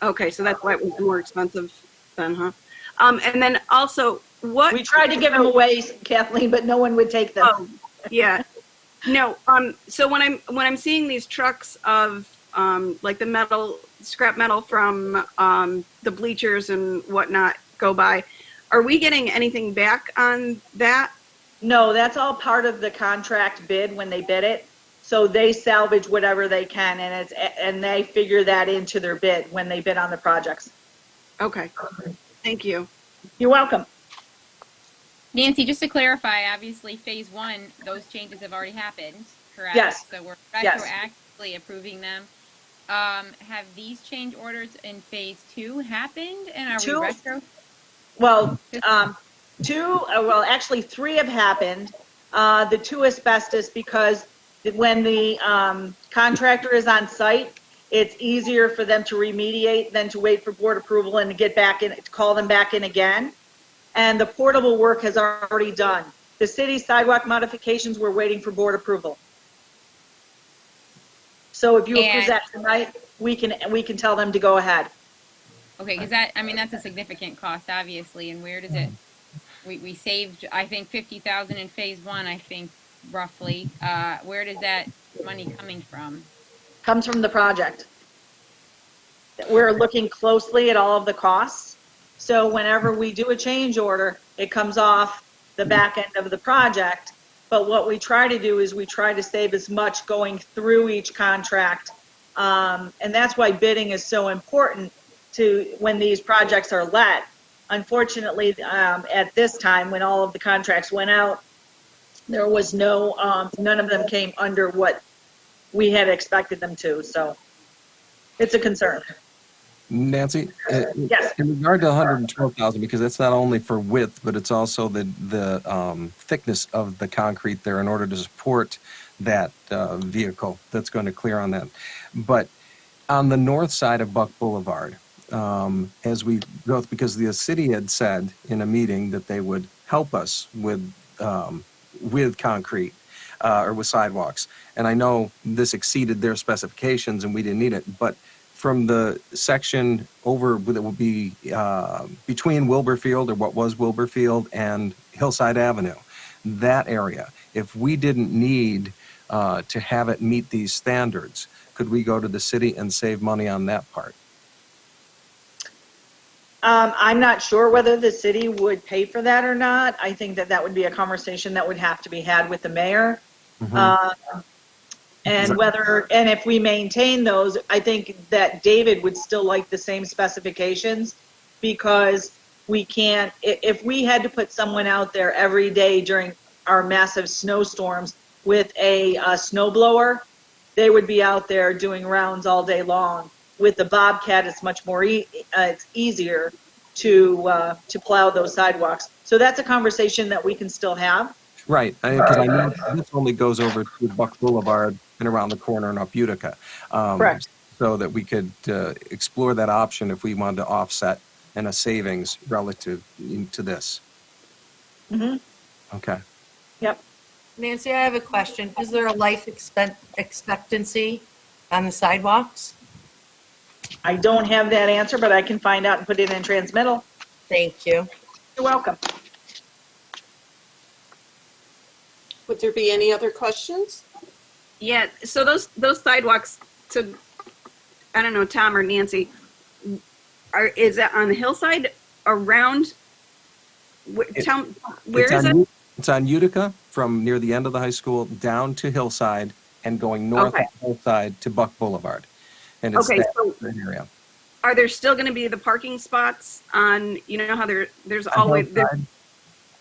Okay, so that's why it was more expensive then, huh? And then also, what we tried to give them away, Kathleen, but no one would take them. Oh, yeah. No. So when I'm seeing these trucks of like the scrap metal from the bleachers and whatnot go by, are we getting anything back on that? No, that's all part of the contract bid when they bid it. So they salvage whatever they can, and they figure that into their bid when they bid on the projects. Okay. Thank you. You're welcome. Nancy, just to clarify, obviously phase 1, those changes have already happened, correct? Yes. So we're Yes. retroactively approving them. Have these change orders in phase 2 happened, and are we retro? Well, actually 3 have happened. The 2 asbestos, because when the contractor is on site, it's easier for them to remediate than to wait for board approval and to get back in, to call them back in again. And the portable work has already done. The city sidewalk modifications, we're waiting for board approval. So if you approve that tonight, we can tell them to go ahead. Okay, because that's a significant cost, obviously. And where does it? We saved, I think, $50,000 in phase 1. I think roughly. Where does that money coming from? Comes from the project. We're looking closely at all of the costs. So whenever we do a change order, it comes off the back end of the project. But what we try to do is we try to save as much going through each contract. And that's why bidding is so important to when these projects are let. Unfortunately, at this time, when all of the contracts went out, there was none of them came under what we had expected them to. So it's a concern. Nancy, Yes. in regard to 112,000, because that's not only for width, but it's also the thickness of the concrete there in order to support that vehicle that's going to clear on that. But on the north side of Buck Boulevard, as we go, because the city had said in a meeting that they would help us with concrete or with sidewalks. And I know this exceeded their specifications and we didn't need it, but from the section over that will be between Wilburfield, or what was Wilburfield, and Hillside Avenue, that area, if we didn't need to have it meet these standards, could we go to the city and save money on that part? I'm not sure whether the city would pay for that or not. I think that that would be a conversation that would have to be had with the mayor. And if we maintain those, I think that David would still like the same specifications, because we can't, if we had to put someone out there every day during our massive snowstorms with a snow blower, they would be out there doing rounds all day long. With the Bobcat, it's much more it's easier to plow those sidewalks. So that's a conversation that we can still have. Right, because I know this only goes over to Buck Boulevard and around the corner in up Utica. Correct. So that we could explore that option if we wanted to offset and a savings relative to this. Okay. Yep. Nancy, I have a question. Is there a life expectancy on the sidewalks? I don't have that answer, but I can find out and put it in transmittal. Thank you. You're welcome. Would there be any other questions? Yeah, so those sidewalks, so I don't know, Tom or Nancy, is that on the hillside around, where is it? It's on Utica from near the end of the high school down to Hillside and going north of Hillside to Buck Boulevard. And it's that area. Are there still going to be the parking spots on, you know how there's always,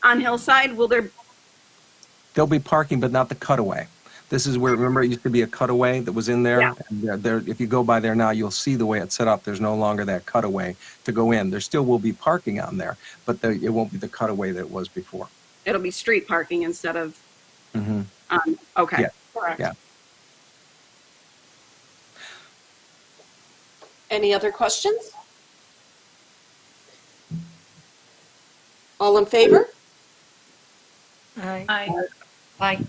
on Hillside, will there? There'll be parking, but not the cutaway. This is where, remember, it used to be a cutaway that was in there? Yeah. And there, if you go by there now, you'll see the way it's set up. There's no longer that cutaway to go in. There still will be parking on there, but it won't be the cutaway that it was before. It'll be street parking instead of, okay. Yeah. Correct. Yeah. Any other questions? All in favor? Aye. Aye.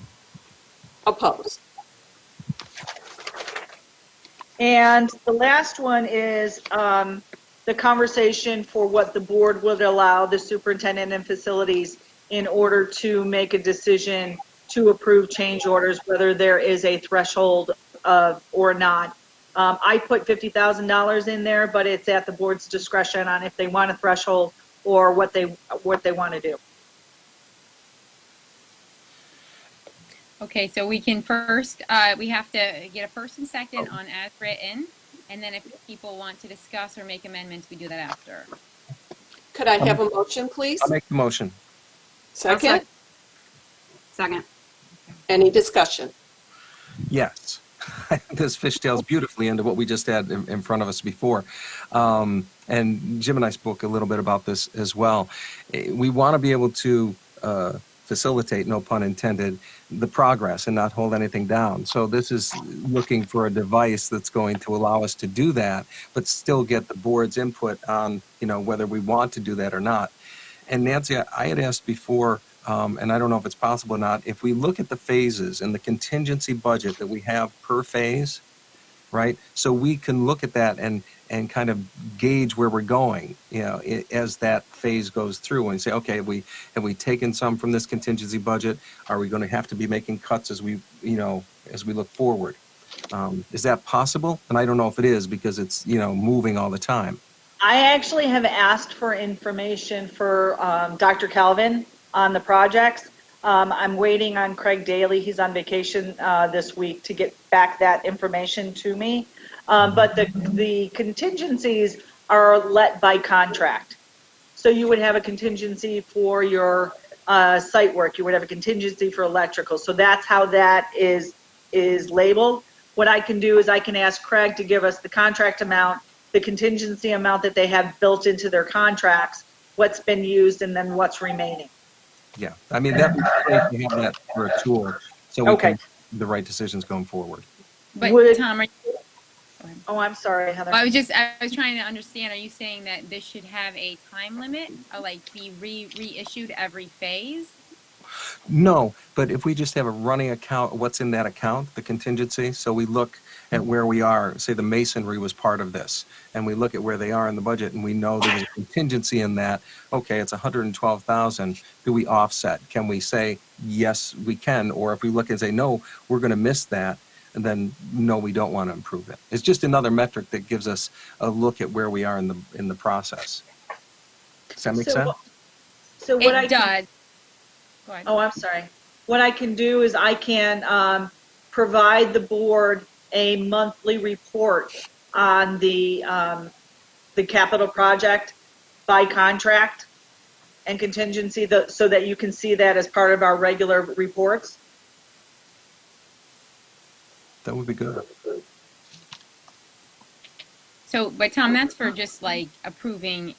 Opposed? And the last one is the conversation for what the board would allow the superintendent and facilities in order to make a decision to approve change orders, whether there is a threshold of or not. I put $50,000 in there, but it's at the board's discretion on if they want a threshold or what they want to do. Okay, so we can first, we have to get a first and second on as written, and then if people want to discuss or make amendments, we do that after. Could I have a motion, please? I'll make the motion. Second? Second. Any discussion? Yes. This fishtails beautifully into what we just had in front of us before. And Jim and I spoke a little bit about this as well. We want to be able to facilitate, no pun intended, the progress and not hold anything down. So this is looking for a device that's going to allow us to do that, but still get the board's input on, whether we want to do that or not. And Nancy, I had asked before, and I don't know if it's possible or not, if we look at the phases and the contingency budget that we have per phase, right? So we can look at that and kind of gauge where we're going, as that phase goes through and say, okay, have we taken some from this contingency budget? Are we going to have to be making cuts as we look forward? Is that possible? And I don't know if it is because it's, moving all the time. I actually have asked for information for Dr. Calvin on the projects. I'm waiting on Craig Daly. He's on vacation this week to get back that information to me. But the contingencies are let by contract. So you would have a contingency for your site work. You would have a contingency for electrical. So that's how that is labeled. What I can do is I can ask Craig to give us the contract amount, the contingency amount that they have built into their contracts, what's been used, and then what's remaining. Yeah, I mean, that'd be great to have that for a tool so we can make the right decisions going forward. But Tom, Oh, I'm sorry, Heather. I was trying to understand, are you saying that this should have a time limit, or like be reissued every phase? No, but if we just have a running account, what's in that account, the contingency, so we look at where we are, say the masonry was part of this, and we look at where they are in the budget, and we know there was a contingency in that, okay, it's 112,000, do we offset? Can we say, yes, we can, or if we look and say, no, we're gonna miss that, and then, no, we don't want to improve it. It's just another metric that gives us a look at where we are in the process. Does that make sense? So what It does. Go ahead. Oh, I'm sorry. What I can do is I can provide the board a monthly report on the capital project by contract and contingency, so that you can see that as part of our regular reports. That would be good. So, but Tom, that's for just like approving,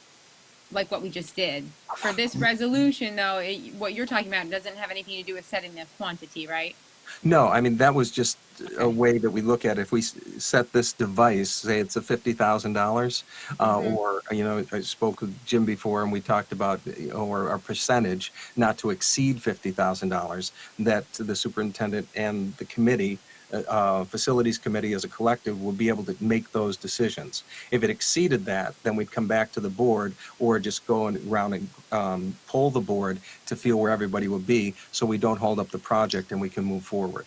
like what we just did. For this resolution, though, what you're talking about doesn't have anything to do with setting the quantity, right? No, I mean, that was just a way that we look at it. If we set this device, say it's a $50,000, or, you know, I spoke with Jim before and we talked about, or our percentage not to exceed $50,000, that the superintendent and the committee, facilities committee as a collective will be able to make those decisions. If it exceeded that, then we'd come back to the board or just go around and poll the board to feel where everybody would be, so we don't hold up the project and we can move forward.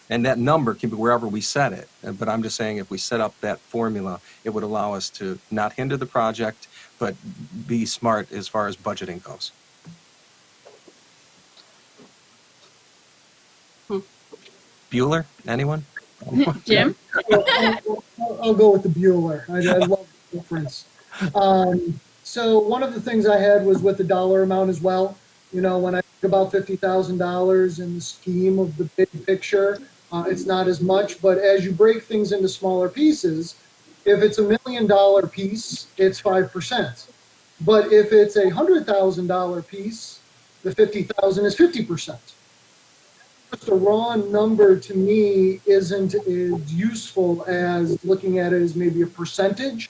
And that number can be wherever we set it. But I'm just saying, if we set up that formula, it would allow us to not hinder the project, but be smart as far as budgeting goes. Bueller, anyone? Jim? I'll go with the Bueller. I love the difference. So one of the things I had was with the dollar amount as well. You know, when I think about $50,000 in the scheme of the big picture, it's not as much. But as you break things into smaller pieces, if it's $1 million piece, it's 5%. But if it's a $100,000 piece, the 50,000 is 50%. Just a raw number to me isn't as useful as looking at it as maybe a percentage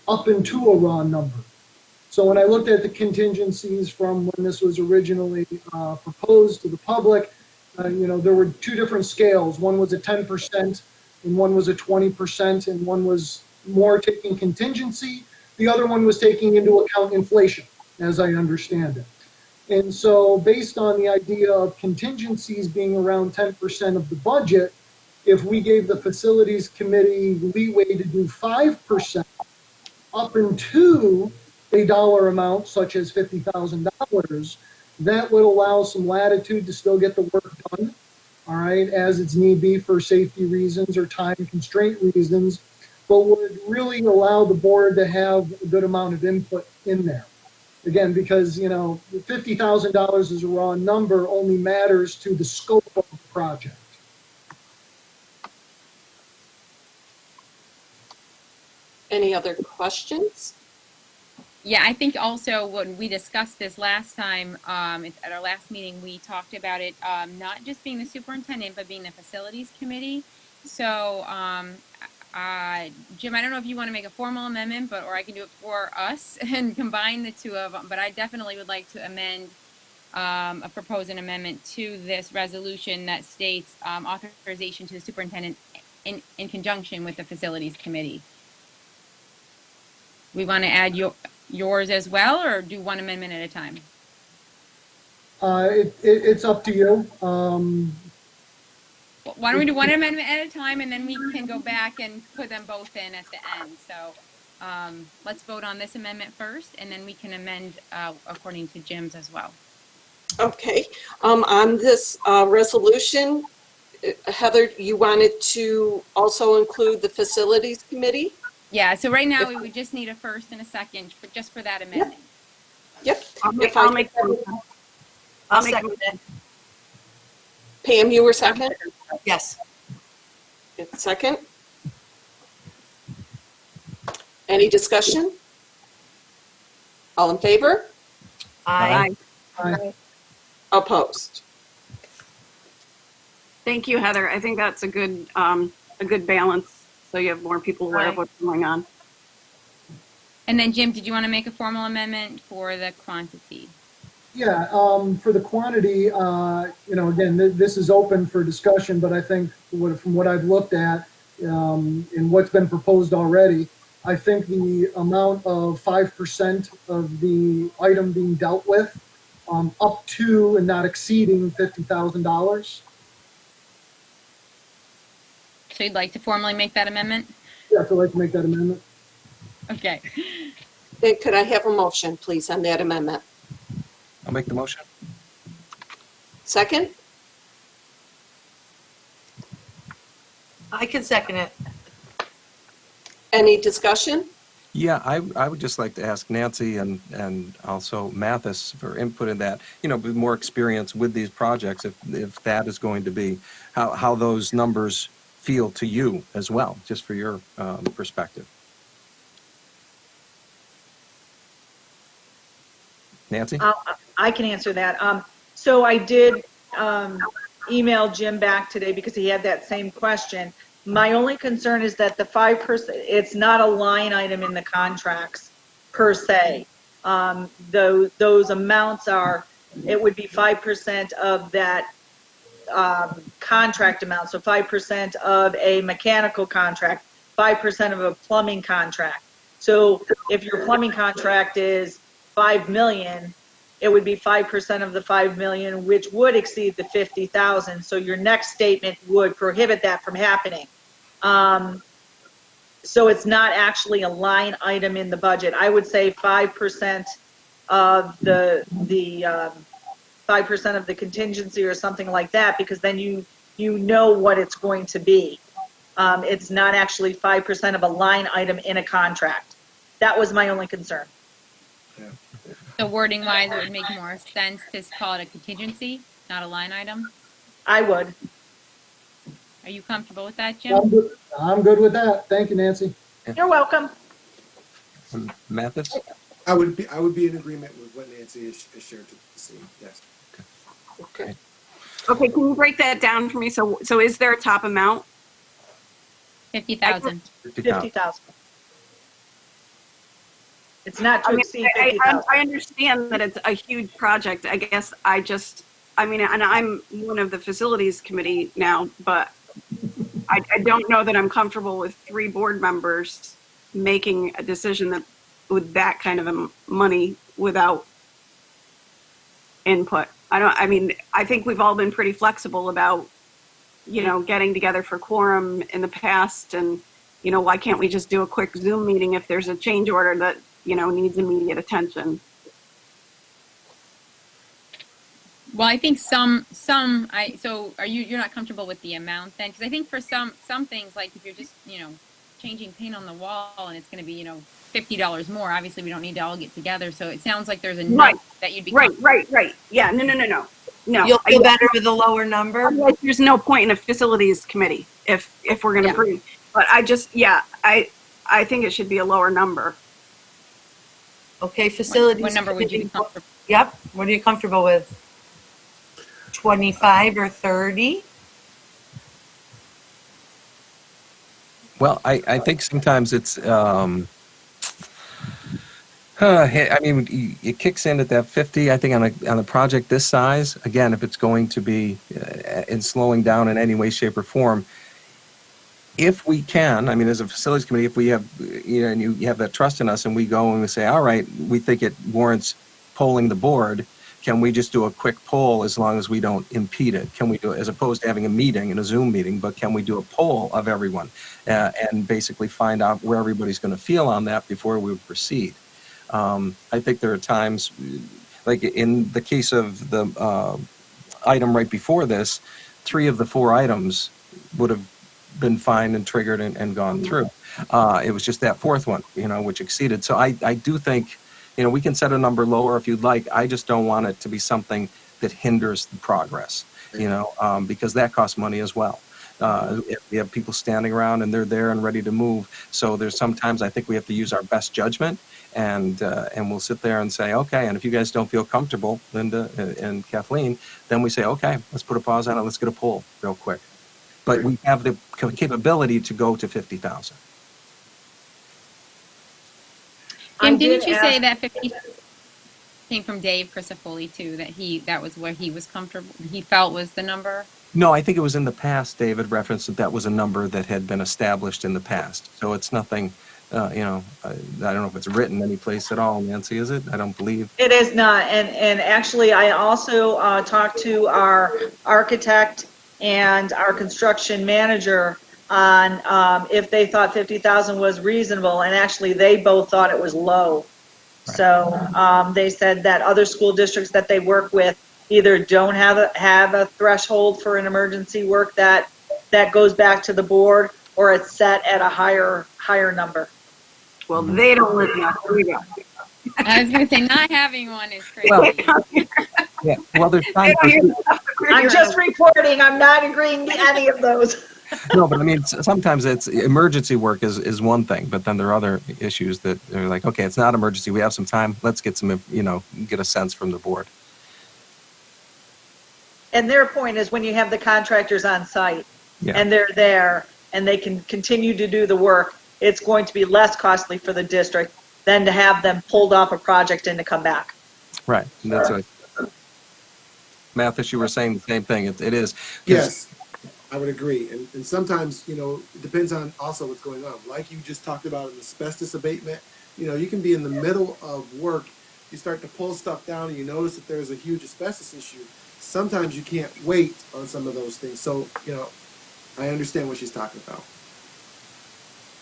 up into a raw number. So when I looked at the contingencies from when this was originally proposed to the public, you know, there were two different scales. One was a 10% and one was a 20%, and one was more taking contingency. The other one was taking into account inflation, as I understand it. And so based on the idea of contingencies being around 10% of the budget, if we gave the facilities committee leeway to do 5% up into a dollar amount such as $50,000, that would allow some latitude to still get the work done, all right, as it's need be for safety reasons or time constraint reasons, but would really allow the board to have a good amount of input in there. Again, because, you know, $50,000 as a raw number only matters to the scope of the project. Any other questions? Yeah, I think also when we discussed this last time, at our last meeting, we talked about it not just being the superintendent, but being the facilities committee. So, Jim, I don't know if you want to make a formal amendment, or I can do it for us and combine the two of them. But I definitely would like to amend, propose an amendment to this resolution that states authorization to the superintendent in conjunction with the facilities committee. We want to add yours as well, or do one amendment at a time? It's up to you. Why don't we do one amendment at a time, and then we can go back and put them both in at the end. So let's vote on this amendment first, and then we can amend according to Jim's as well. Okay. On this resolution, Heather, you wanted to also include the facilities committee? Yeah, so right now we would just need a first and a second just for that amendment. Yep. I'll make I'll second it. Pam, you were second? Yes. Second. Any discussion? All in favor? Aye. Opposed? Thank you, Heather. I think that's a good balance so you have more people aware of what's going on. And then Jim, did you want to make a formal amendment for the quantity? Yeah, for the quantity, again, this is open for discussion, but I think from what I've looked at and what's been proposed already, I think the amount of 5% of the item being dealt with, up to and not exceeding $50,000. So you'd like to formally make that amendment? Yeah, I'd like to make that amendment. Okay. Okay, could I have a motion, please, on that amendment? I'll make the motion. Second? I can second it. Any discussion? Yeah, I would just like to ask Nancy and also Mathis for input in that, with more experience with these projects, if that is going to be, how those numbers feel to you as well, just for your perspective. Nancy? I can answer that. So I did email Jim back today because he had that same question. My only concern is that the 5%, it's not a line item in the contracts per se. Those amounts it would be 5% of that contract amount. So 5% of a mechanical contract, 5% of a plumbing contract. So if your plumbing contract is 5 million, it would be 5% of the 5 million, which would exceed the 50,000. So your next statement would prohibit that from happening. So it's not actually a line item in the budget. I would say 5% of the 5% of the contingency or something like that, because then you know what it's going to be. It's not actually 5% of a line item in a contract. That was my only concern. Yeah. So wording wise, it would make more sense to call it a contingency, not a line item. I would. Are you comfortable with that, Jim? I'm good with that. Thank you, Nancy. You're welcome. Mathis? I would be in agreement with what Nancy has shared to see. Yes. Okay. Okay, can you break that down for me? So is there a top amount? 50,000. 50,000. It's not to exceed I 50,000. understand that it's a huge project. I guess and I'm one of the facilities committee now, but I don't know that I'm comfortable with 3 board members making a decision with that kind of money without input. I think we've all been pretty flexible about, getting together for quorum in the past, and, why can't we just do a quick Zoom meeting if there's a change order that, needs immediate attention? Well, I think so you're not comfortable with the amount then? Because I think for some things, like if you're just, changing paint on the wall and it's going to be, $50 more, obviously we don't need to all get together. So it sounds like there's a Right. that you'd be Right. Yeah, no. You'll feel better with a lower number? Otherwise, there's no point in a facilities committee if we're going to agree. But I think it should be a lower number. Okay, facilities. What number would you be comfortable? Yep. What are you comfortable with? 25 or 30? Well, I think sometimes it's, it kicks in at that 50. I think on a project this size, again, if it's going to be in slowing down in any way, shape, or form, if we can, as a facilities committee, if we have, and you have that trust in us, and we go and we say, all right, we think it warrants polling the board. Can we just do a quick poll as long as we don't impede it? Can we do it as opposed to having a meeting and a Zoom meeting, but can we do a poll of everyone and basically find out where everybody's going to feel on that before we proceed? I think there are times, like in the case of the item right before this, 3 of the 4 items would have been fine and triggered and gone through. It was just that 4th one, which exceeded. So I do think, we can set a number lower if you'd like. I just don't want it to be something that hinders the progress, because that costs money as well. If we have people standing around and they're there and ready to move. So there's sometimes I think we have to use our best judgment and we'll sit there and say, okay, and if you guys don't feel comfortable, Linda and Kathleen, then we say, okay, let's put a pause on it. Let's get a poll real quick. but we have the capability to go to 50,000. Jim, I didn't did you say ask- that 50 came from Dave Crisafulli too, that was where he was comfortable, he felt was the number? No, I think it was in the past, David referenced that was a number that had been established in the past. So it's nothing, I don't know if it's written any place at all, Nancy, is it? I don't believe. It is not, and actually, I also talked to our architect and our construction manager on if they thought 50,000 was reasonable, and actually, they both thought it was low. So they said that other school districts that they work with either don't have a threshold for an emergency work that goes back to the board, or it's set at a higher number. Well, they don't live in Oswego. I was going to say, not having one is crazy. Well, yeah. Well, there's time for, I'm just reporting, I'm not agreeing to any of those. no, but I mean, sometimes it's emergency work is one thing, but then there are other issues that are like, okay, it's not emergency. We have some time. Let's get some, get a sense from the board. And their point is when you have the contractors on site Yeah. and they're there and they can continue to do the work, it's going to be less costly for the district than to have them pulled off a project and to come back. Right. That's right. Mathis, you were saying the same thing. It is. 'Cause- Yes, I would agree. And sometimes, it depends on also what's going on. Like you just talked about an asbestos abatement, you can be in the middle of work, you start to pull stuff down and you notice that there's a huge asbestos issue. Sometimes you can't wait on some of those things. So, I understand what she's talking about.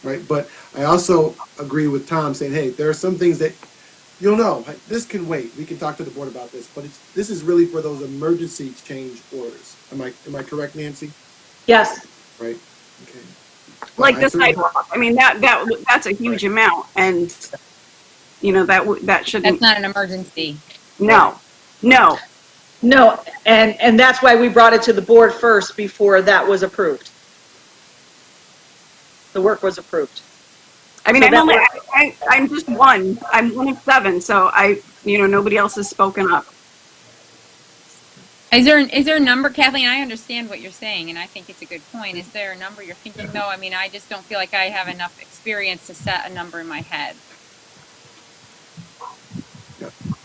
Right? But I also agree with Tom saying, hey, there are some things that this can wait. We can talk to the board about this, but this is really for those emergency change orders. Am I correct, Nancy? Yes. Right? Okay. Like I the certainly- sidewalk. I mean, that's a huge amount, and that shouldn't. That's not an emergency. No. No, and that's why we brought it to the board first before that was approved. The work was approved. I mean, So I'm just one. I'm one of 7, so nobody else has spoken up. Is there a number, Kathleen? I understand what you're saying, and I think it's a good point. Is there a number you're thinking, though? I mean, I just don't feel like I have enough experience to set a number in my head.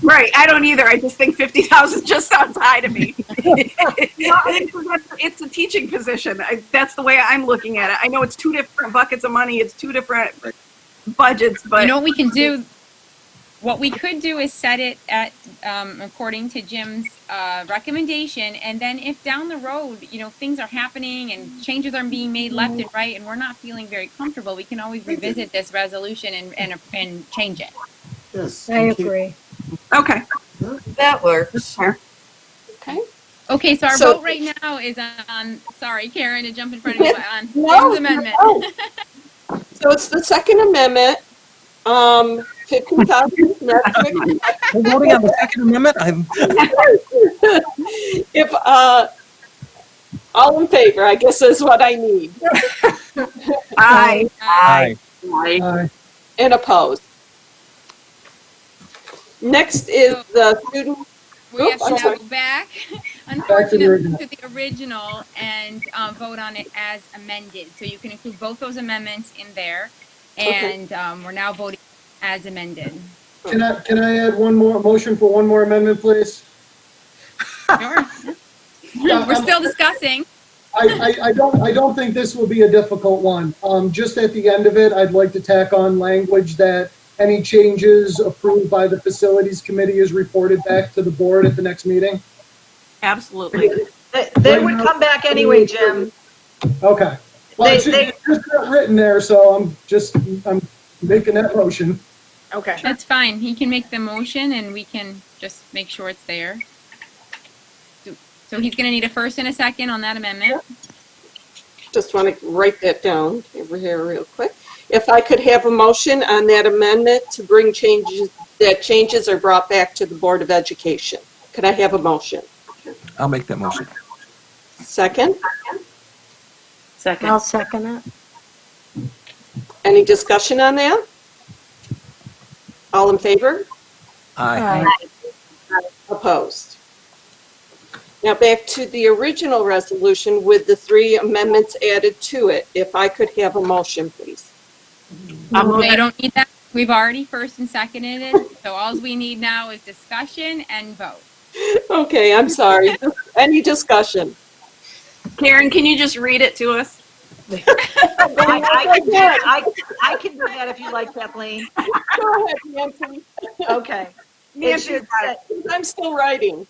Right, I don't either. I just think 50,000 just sounds high to me. It's a teaching position. That's the way I'm looking at it. I know it's 2 different buckets of money. It's 2 different budgets, but You know what we can do? What we could do is set it at, according to Jim's recommendation, and then if down the road, things are happening and changes are being made left and right, and we're not feeling very comfortable, we can always revisit this resolution and change it. Yes. I you can't- agree. okay. That works. Okay. Okay, so our So- vote right now is on, sorry, Karen, to jump in front of you, but on No, Jim's amendment. no. So it's the second amendment, 50,000 metric. We're voting on the Second Amendment? If, all in favor, I guess is what I need. Aye. Aye. And opposed. Next is the student, We have to I'm now sorry. go back, to the unfortunately, original. to the original and vote on it as amended. So you can include both those amendments in there, and we're now voting as amended. Can I add one more motion for one more amendment, please? Sure. We're still discussing. I don't think this will be a difficult one. Just at the end of it, I'd like to tack on language that any changes approved by the facilities committee is reported back to the board at the next meeting. Absolutely. They would come back anyway, Jim. Okay. Well, it's They- just not written there, so I'm making that motion. Okay. That's fine. He can make the motion, and we can just make sure it's there. So he's going to need a first and a second on that amendment. just want to write that down over here real quick. If I could have a motion on that amendment to bring changes are brought back to the Board of Education. Could I have a motion? I'll make that motion. Second? Second. I'll second it. Any discussion on that? All in favor? Aye. Aye. Opposed? Now back to the original resolution with the 3 amendments added to it. If I could have a motion, please. No, you don't need that. We've already first and seconded it, so all we need now is discussion and vote. Okay, I'm sorry. Any discussion? Karen, can you just read it to us? I can do that if you like, Kathleen. Go ahead, Nancy. Okay. Nancy's got it. I'm still writing.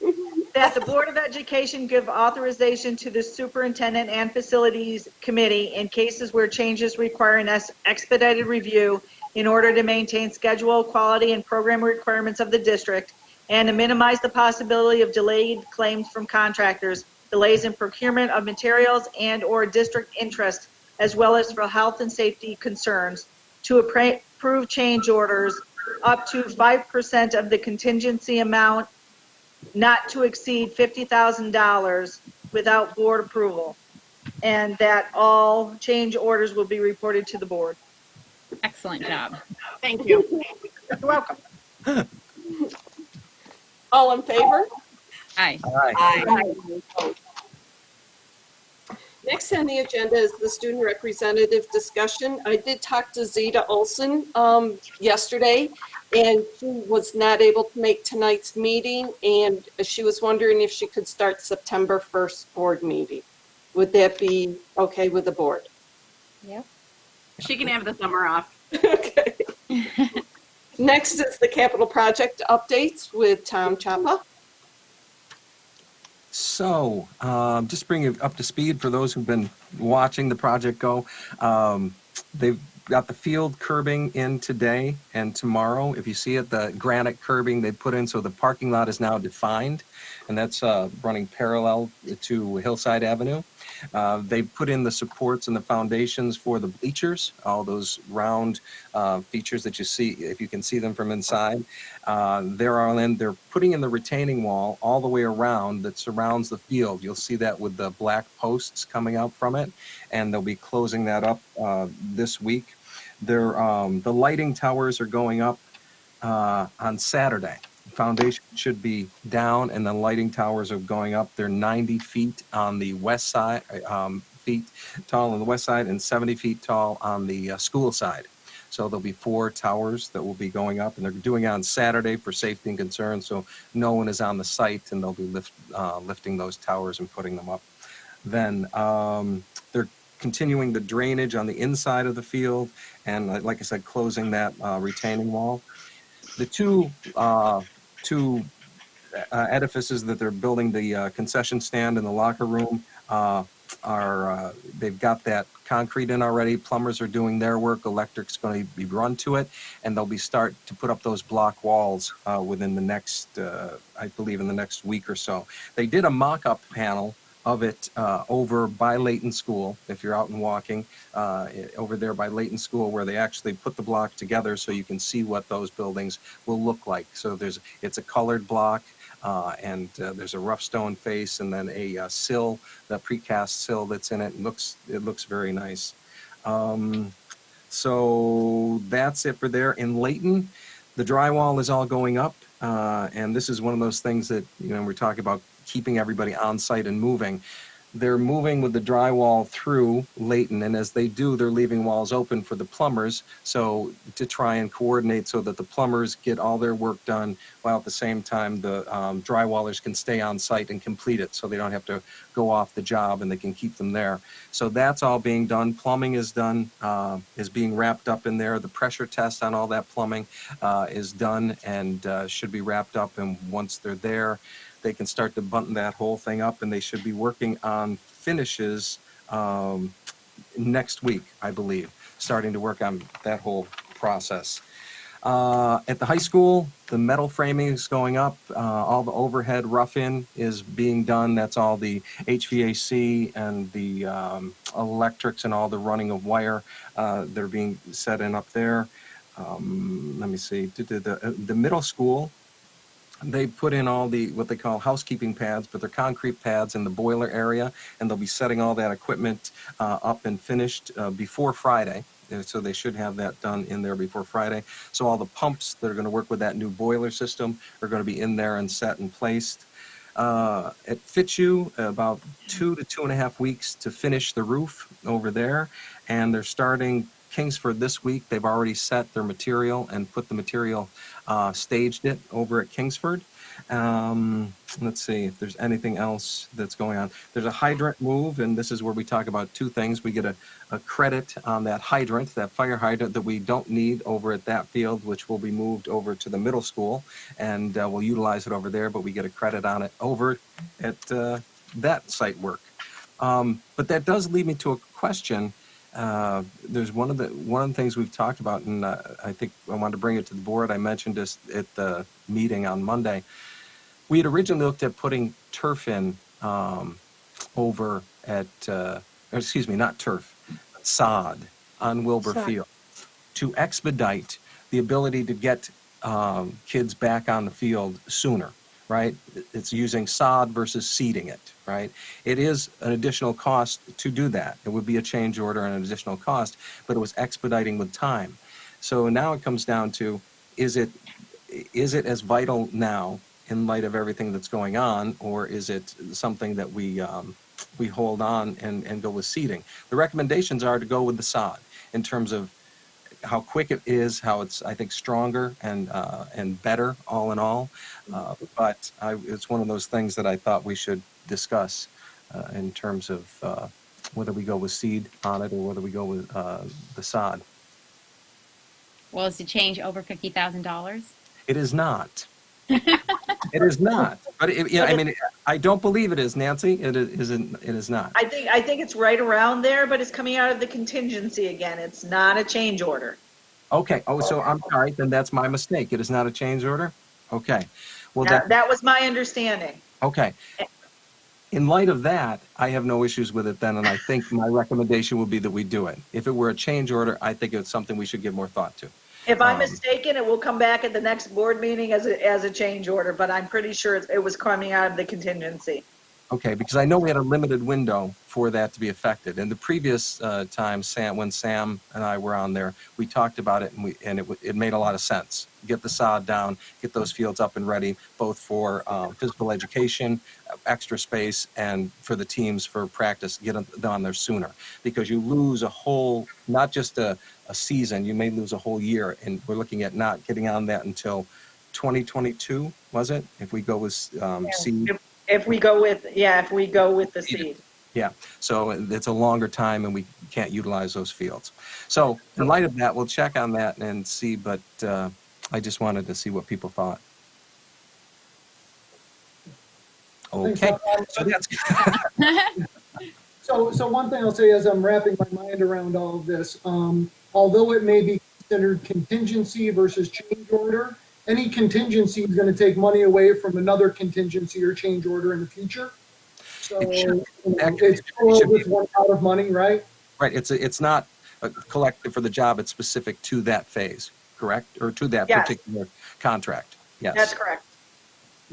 That the Board of Education give authorization to the Superintendent and Facilities Committee in cases where changes require an expedited review in order to maintain schedule, quality, and program requirements of the district, and to minimize the possibility of delayed claims from contractors, delays in procurement of materials and/or district interest, as well as for health and safety concerns, to approve change orders up to 5% of the contingency amount not to exceed $50,000 without board approval, and that all change orders will be reported to the board. Excellent job. Thank you. You're welcome. All in favor? Aye. Aye. Next on the agenda is the student representative discussion. I did talk to Zeta Olson yesterday, and she was not able to make tonight's meeting, and she was wondering if she could start September 1st board meeting. Would that be okay with the board? Yep. She can have the summer off. Okay. Next is the capital project updates with Tom Chapa. So, just bring it up to speed for those who've been watching the project go. They've got the field curbing in today and tomorrow. If you see it, the granite curbing they put in, so the parking lot is now defined, and that's running parallel to Hillside Avenue. They put in the supports and the foundations for the bleachers, all those round features that you see, if you can see them from inside. They're putting in the retaining wall all the way around that surrounds the field. You'll see that with the black posts coming out from it, and they'll be closing that up this week. The lighting towers are going up on Saturday. Foundation should be down, and the lighting towers are going up. They're 90 feet on the west side, feet tall on the west side, and 70 feet tall on the school side. So there'll be 4 towers that will be going up, and they're doing it on Saturday for safety and concern, so no one is on the site, and they'll be lifting those towers and putting them up. Then they're continuing the drainage on the inside of the field, and like I said, closing that retaining wall. The two edifices that they're building, the concession stand and the locker room, they've got that concrete in already. Plumbers are doing their work. Electric's going to be run to it, and they'll be start to put up those block walls within the next, I believe, in the next week or so. They did a mock-up panel of it over by Layton School, if you're out and walking, over there by Layton School, where they actually put the block together so you can see what those buildings will look like. So it's a colored block, and there's a rough stone face, and then a sill, the precast sill that's in it. It looks very nice. So that's it for there. In Layton, the drywall is all going up, and this is one of those things that, we're talking about keeping everybody on site and moving. They're moving with the drywall through Layton, and as they do, they're leaving walls open for the plumbers, so to try and coordinate so that the plumbers get all their work done, while at the same time the drywallers can stay on site and complete it, so they don't have to go off the job and they can keep them there. So that's all being done. Plumbing is done, is being wrapped up in there. The pressure test on all that plumbing is done and should be wrapped up, and once they're there, they can start to button that whole thing up, and they should be working on finishes next week, I believe, starting to work on that whole process. At the high school, the metal framing is going up. All the overhead rough-in is being done. That's all the HVAC and the electrics and all the running of wire that are being set in up there. Let me see. The middle school, they put in all the what they call housekeeping pads, but they're concrete pads in the boiler area, and they'll be setting all that equipment up and finished before Friday. So they should have that done in there before Friday. So all the pumps that are going to work with that new boiler system are going to be in there and set and placed. It fits you about 2 to 2.5 weeks to finish the roof over there, and they're starting Kingsford this week. They've already set their material and put the material, staged it over at Kingsford. Let's see if there's anything else that's going on. There's a hydrant move, and this is where we talk about two things. We get a credit on that hydrant, that fire hydrant that we don't need over at that field, which will be moved over to the middle school, and we'll utilize it over there, but we get a credit on it over at that site work. But that does lead me to a question. There's one of the things we've talked about, and I think I wanted to bring it to the board. I mentioned this at the meeting on Monday. We had originally looked at putting turf in over at, excuse me, not turf, sod on Wilbur Sod. Field to expedite the ability to get kids back on the field sooner, right? It's using sod versus seeding it, right? It is an additional cost to do that. It would be a change order and an additional cost, but it was expediting with time. So now it comes down to, is it as vital now in light of everything that's going on, or is it something that we hold on and go with seeding? The recommendations are to go with the sod in terms of how quick it is, how it's, I think, stronger and better all in all. But it's one of those things that I thought we should discuss in terms of whether we go with seed on it or whether we go with the sod. Well, is the change over $50,000? It is not. It is not. But I mean, I don't believe it is, Nancy. It is not. I think it's right around there, but it's coming out of the contingency again. It's not a change order. Okay. Oh, so I'm sorry. Then that's my mistake. It is not a change order. Okay. Well, That was my understanding. okay. In light of that, I have no issues with it then, and I think my recommendation would be that we do it. If it were a change order, I think it's something we should give more thought to. If I'm mistaken, it will come back at the next board meeting as a change order, but I'm pretty sure it was coming out of the contingency. Okay, because I know we had a limited window for that to be affected. And the previous time, when Sam and I were on there, we talked about it, and it made a lot of sense. Get the sod down, get those fields up and ready, both for physical education, extra space, and for the teams for practice, get them on there sooner. Because you lose a whole, not just a season, you may lose a whole year. And we're looking at not getting on that until 2022, was it? If we go with seed. If we go with the seed. Yeah, so it's a longer time and we can't utilize those fields. So in light of that, we'll check on that and see, but I just wanted to see what people thought. Okay, so that's So one thing I'll say as I'm wrapping my mind around all of this, although it may be considered contingency versus change order, any contingency is going to take money away from another contingency or change order in the future. So it's still just one pot of money, right? right. It's not a collective for the job. It's specific to that phase, correct? Or to that Yes. particular contract. Yes. That's correct.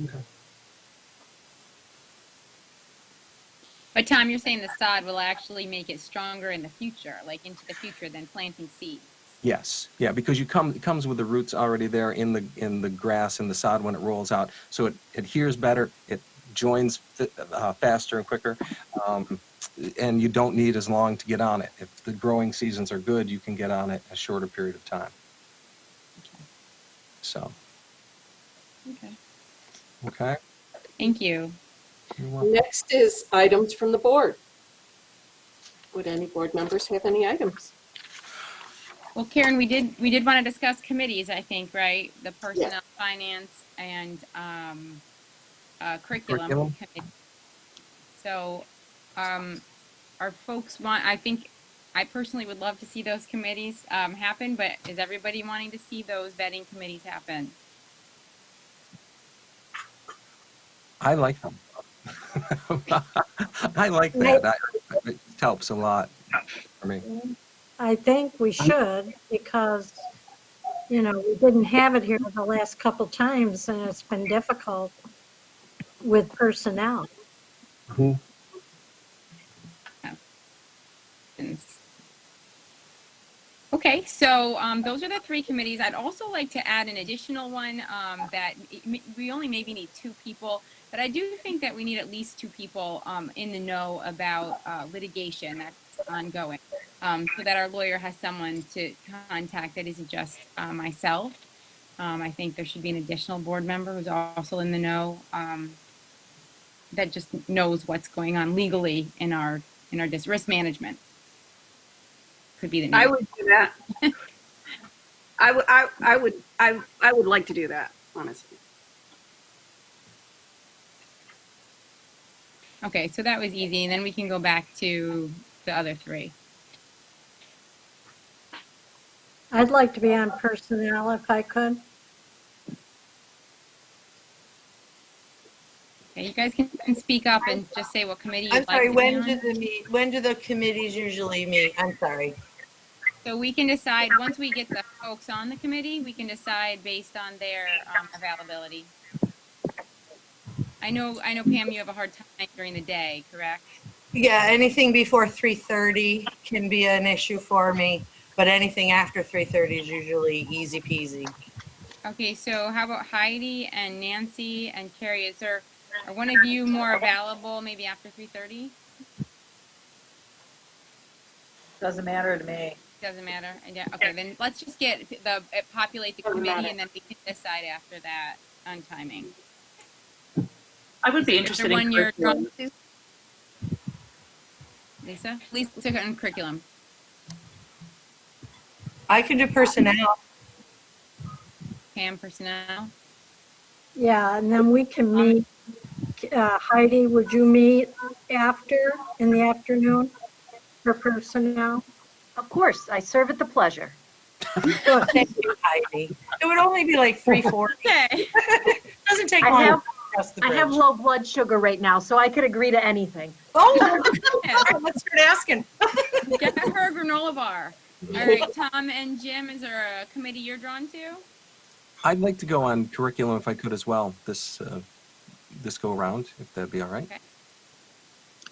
Okay. But Tom, you're saying the sod will actually make it stronger in the future, like into the future than planting seeds. Yes, yeah, because it comes with the roots already there in the grass and the sod when it rolls out, so it adheres better, it joins faster and quicker, and you don't need as long to get on it. If the growing seasons are good, you can get on it a shorter period of time. So. Okay. Thank you. You're welcome. Next is items from the board. Would any board members have any items? Well, Karen, we did want to discuss committees, I think, right? The personnel, finance, and curriculum committee. So, our folks I personally would love to see those committees happen, but is everybody wanting to see those vetting committees happen? I like them. I like that. It helps a lot for me. I think we should, because, we didn't have it here the last couple times, and it's been difficult with personnel. Mhm. Okay, so those are the three committees. I'd also like to add an additional one that we only maybe need 2 people, but I do think that we need at least 2 people in the know about litigation that's ongoing, so that our lawyer has someone to contact that isn't just myself. I think there should be an additional board member who's also in the know, that just knows what's going on legally in our risk management. Could be the name. I would do that. I would like to do that, honestly. Okay, so that was easy, and then we can go back to the other 3. I'd like to be on personnel if I could. Okay, you guys can speak up and just say what committee you'd I'm sorry, like to be on. when do the committees usually meet? I'm sorry. So we can decide, once we get the folks on the committee, we can decide based on their availability. I know Pam, you have a hard time during the day, correct? Yeah, anything before 3:30 can be an issue for me, but anything after 3:30 is usually easy peasy. Okay, so how about Heidi and Nancy and Carrie? Are one of you more available maybe after 3:30? Doesn't matter to me. Doesn't matter. Yeah, okay, then let's just populate the committee and then we can decide after that on timing. I would be Is interested there in one you're curriculum. drawn to? Lisa on curriculum. I can do personnel. Pam, personnel. Yeah, and then we can meet. Heidi, would you meet after, in the afternoon for personnel? Of course, I serve at the pleasure. Thank you, Heidi. It would only be like 3:40. Okay. Doesn't take I long have- to cross the I bridge. have low blood sugar right now, so I could agree to anything. Oh, let's start asking. Get her a granola bar. All right, Tom and Jim, is there a committee you're drawn to? I'd like to go on curriculum if I could as well, this go around, if that'd be all right. Okay.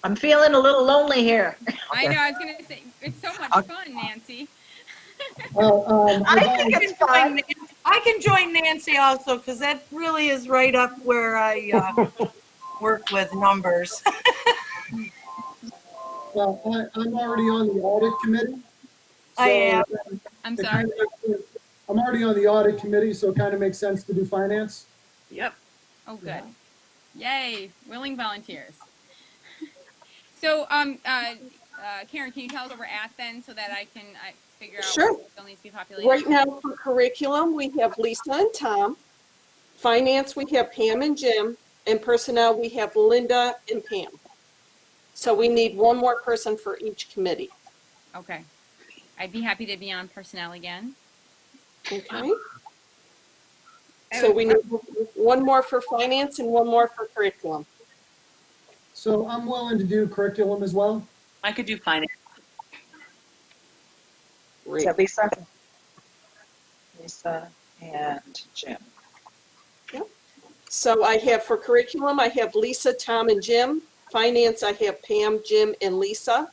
I'm feeling a little lonely here. I know, I was going to say, it's so much fun, Nancy. I think it's fun. I can join Nancy also because that really is right up where I work with numbers. Well, I'm already on the audit committee. I am. I'm it sorry. kind of- I'm already on the audit committee, so it kind of makes sense to do finance. Yep. Oh, good. Yay, willing volunteers. So, Karen, can you tell us where we're at then so that I can figure out Sure. what still needs to be populated? Right now for curriculum, we have Lisa and Tom. Finance, we have Pam and Jim. And personnel, we have Linda and Pam. So we need one more person for each committee. Okay. I'd be happy to be on personnel again. Okay? So we need one more for finance and one more for curriculum. So I'm willing to do curriculum as well. I could do finance. Is Great. that Lisa? Lisa and Jim. So I have for curriculum, I have Lisa, Tom, and Jim. Finance, I have Pam, Jim, and Lisa.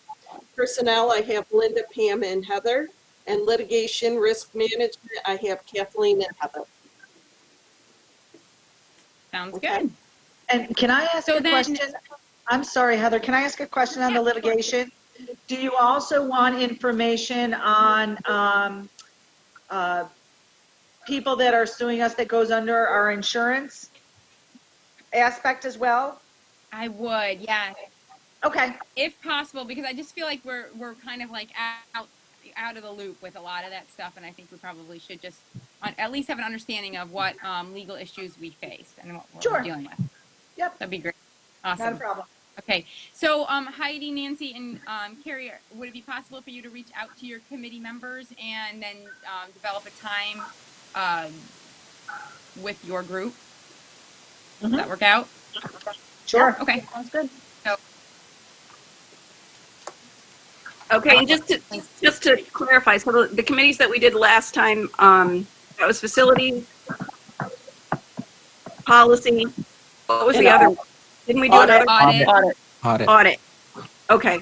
Personnel, I have Linda, Pam, and Heather. And litigation, risk management, I have Kathleen and Heather. Sounds Okay. good. And can I ask So a then- question? I'm sorry, Heather, can I ask a question on the litigation? Do you also want information on people that are suing us that goes under our insurance aspect as well? I would, yeah. Okay, If possible, because I just feel like we're kind of like out of the loop with a lot of that stuff, and I think we probably should just at least have an understanding of what legal issues we face and what we're Sure. dealing with. Yep. That'd be great. not a Awesome. problem. Okay, so Heidi, Nancy, and Carrie, would it be possible for you to reach out to your committee members and then develop a time with your group? Does that work out? Sure. Okay. Sounds good. Okay, and just to clarify, so the committees that we did last time, that was facilities, policy, what was the other? Didn't we do another? Audit. Audit. Okay.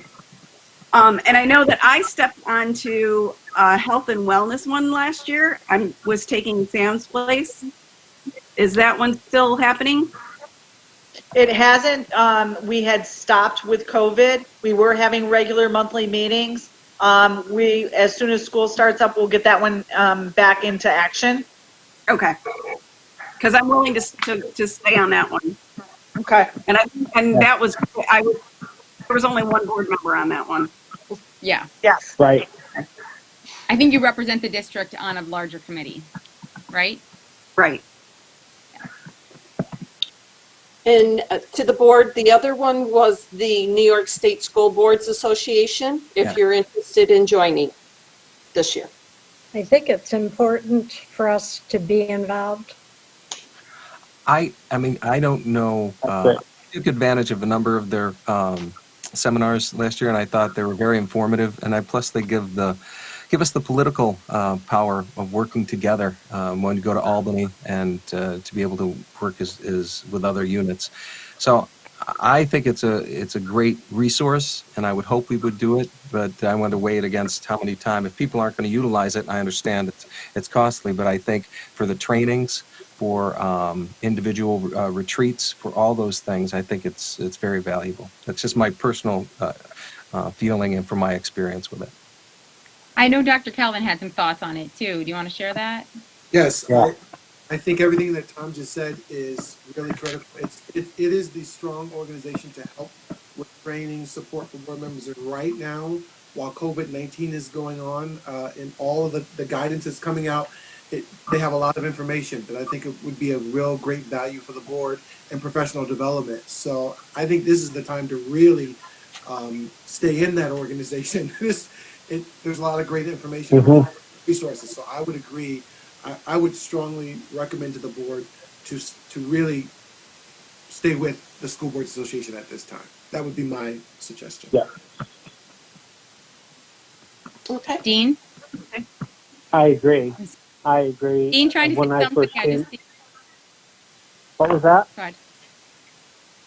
And I know that I stepped onto health and wellness one last year. I was taking Sam's place. Is that one still happening? It hasn't, we had stopped with COVID. We were having regular monthly meetings. As soon as school starts up, we'll get that one, back into action. Okay. Because I'm willing to stay on that one. Okay. And that was, there was only one board member on that one. Yeah. Yes. Right. I think you represent the district on a larger committee, right? Right. And to the board, the other one was the New York State School Boards Association, if Yeah. you're interested in joining this year. I think it's important for us to be involved. I mean, I don't know. I took advantage of a number of their seminars last year, and I thought they were very informative. And plus they give us the political power of working together when you go to Albany and to be able to work is with other units. So I think it's a great resource, and I would hope we would do it. But I want to weigh it against how many times. If people aren't going to utilize it, I understand it's costly. But I think for the trainings, for individual retreats, for all those things, I think it's very valuable. That's just my personal feeling and from my experience with it. I know Dr. Calvin had some thoughts on it too. Do you want to share that? Yes, Yeah. I think everything that Tom just said is really critical. It is the strong organization to help with training, support for board members. And right now, while COVID-19 is going on, and all of the guidance that's coming out, they have a lot of information that I think it would be a real great value for the board and professional development. So I think this is the time to really stay in that organization. There's a lot of great information, resources. So I would agree. I would strongly recommend to the board to really stay with the School Boards Association at this time. That would be my suggestion. Yeah. Okay. Dean? I agree. Dean trying to When say I something. first came, what was that? Go ahead.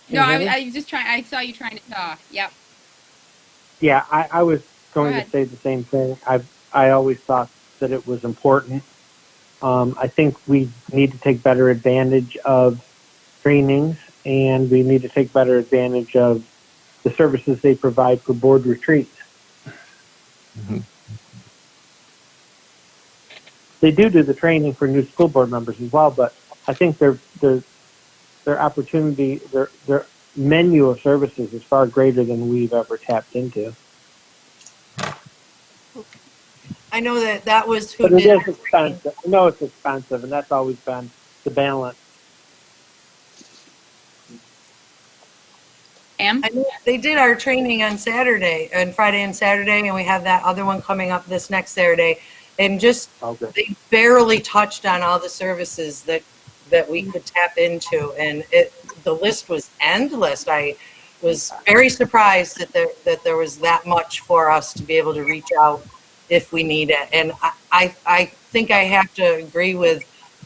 Can No, you hear me? I was just trying. I saw you trying to talk. Yep. Yeah, I was going Go to say the same thing. I always thought that it was important. I think we need to take better advantage of trainings, and we need to take better advantage of the services they provide for board retreats. Mhm. They do the training for new school board members as well, but I think their opportunity, their menu of services is far greater than we've ever tapped into. I know that was who But it did. is expensive. I know it's expensive, and that's always been the balance. Am? I know they did our training on Saturday, and Friday and Saturday, and we have that other one coming up this next Saturday. And just Okay. they barely touched on all the services that we could tap into, and the list was endless. I was very surprised that there was that much for us to be able to reach out if we need it. And I think I have to agree with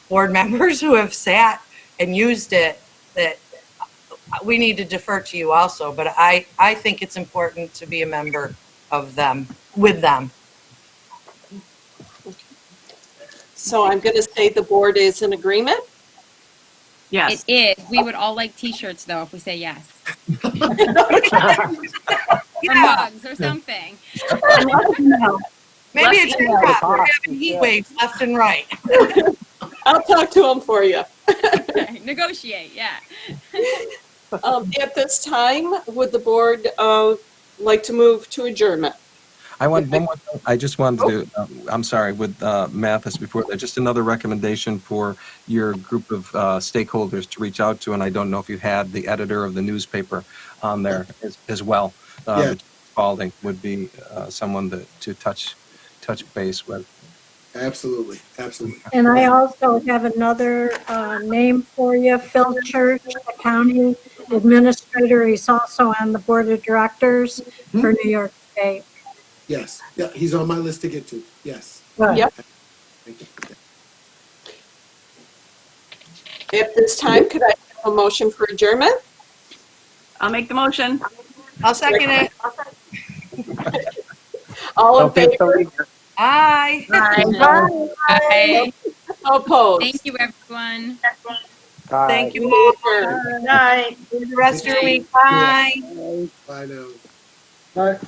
board members who have sat and used it that we need to defer to you also. But I think it's important to be a member of them, with them. So I'm going to say the board is in agreement. Yes. It is. We would all like T-shirts though if we say yes. Or Yeah. mugs or something. Maybe Let's it's your job. We're having heat waves left and right. I'll talk to them for you. Okay, negotiate. Yeah. At this time, would the board like to move to adjournment? I want one more thing. I just wanted to, I'm sorry, with Mathis before that, just another recommendation for your group of stakeholders to reach out to, and I don't know if you had the editor of the newspaper on there as well. Yeah. Spalding would be someone to touch base with. Absolutely. And I also have another name for you, Phil Church, the county administrator. He's also on the board of directors for New York State. Yes. Yeah, he's on my list to get to. Yes. Good. Yep. Thank you. At this time, could I have a motion for adjournment? I'll make the motion. I'll second it. All in Okay, favor? Aye. Bye. Opposed? Thank you, everyone. Aye. Thank you all. Adjourn. Good night. Enjoy the rest of your week. Bye. Bye now. Bye.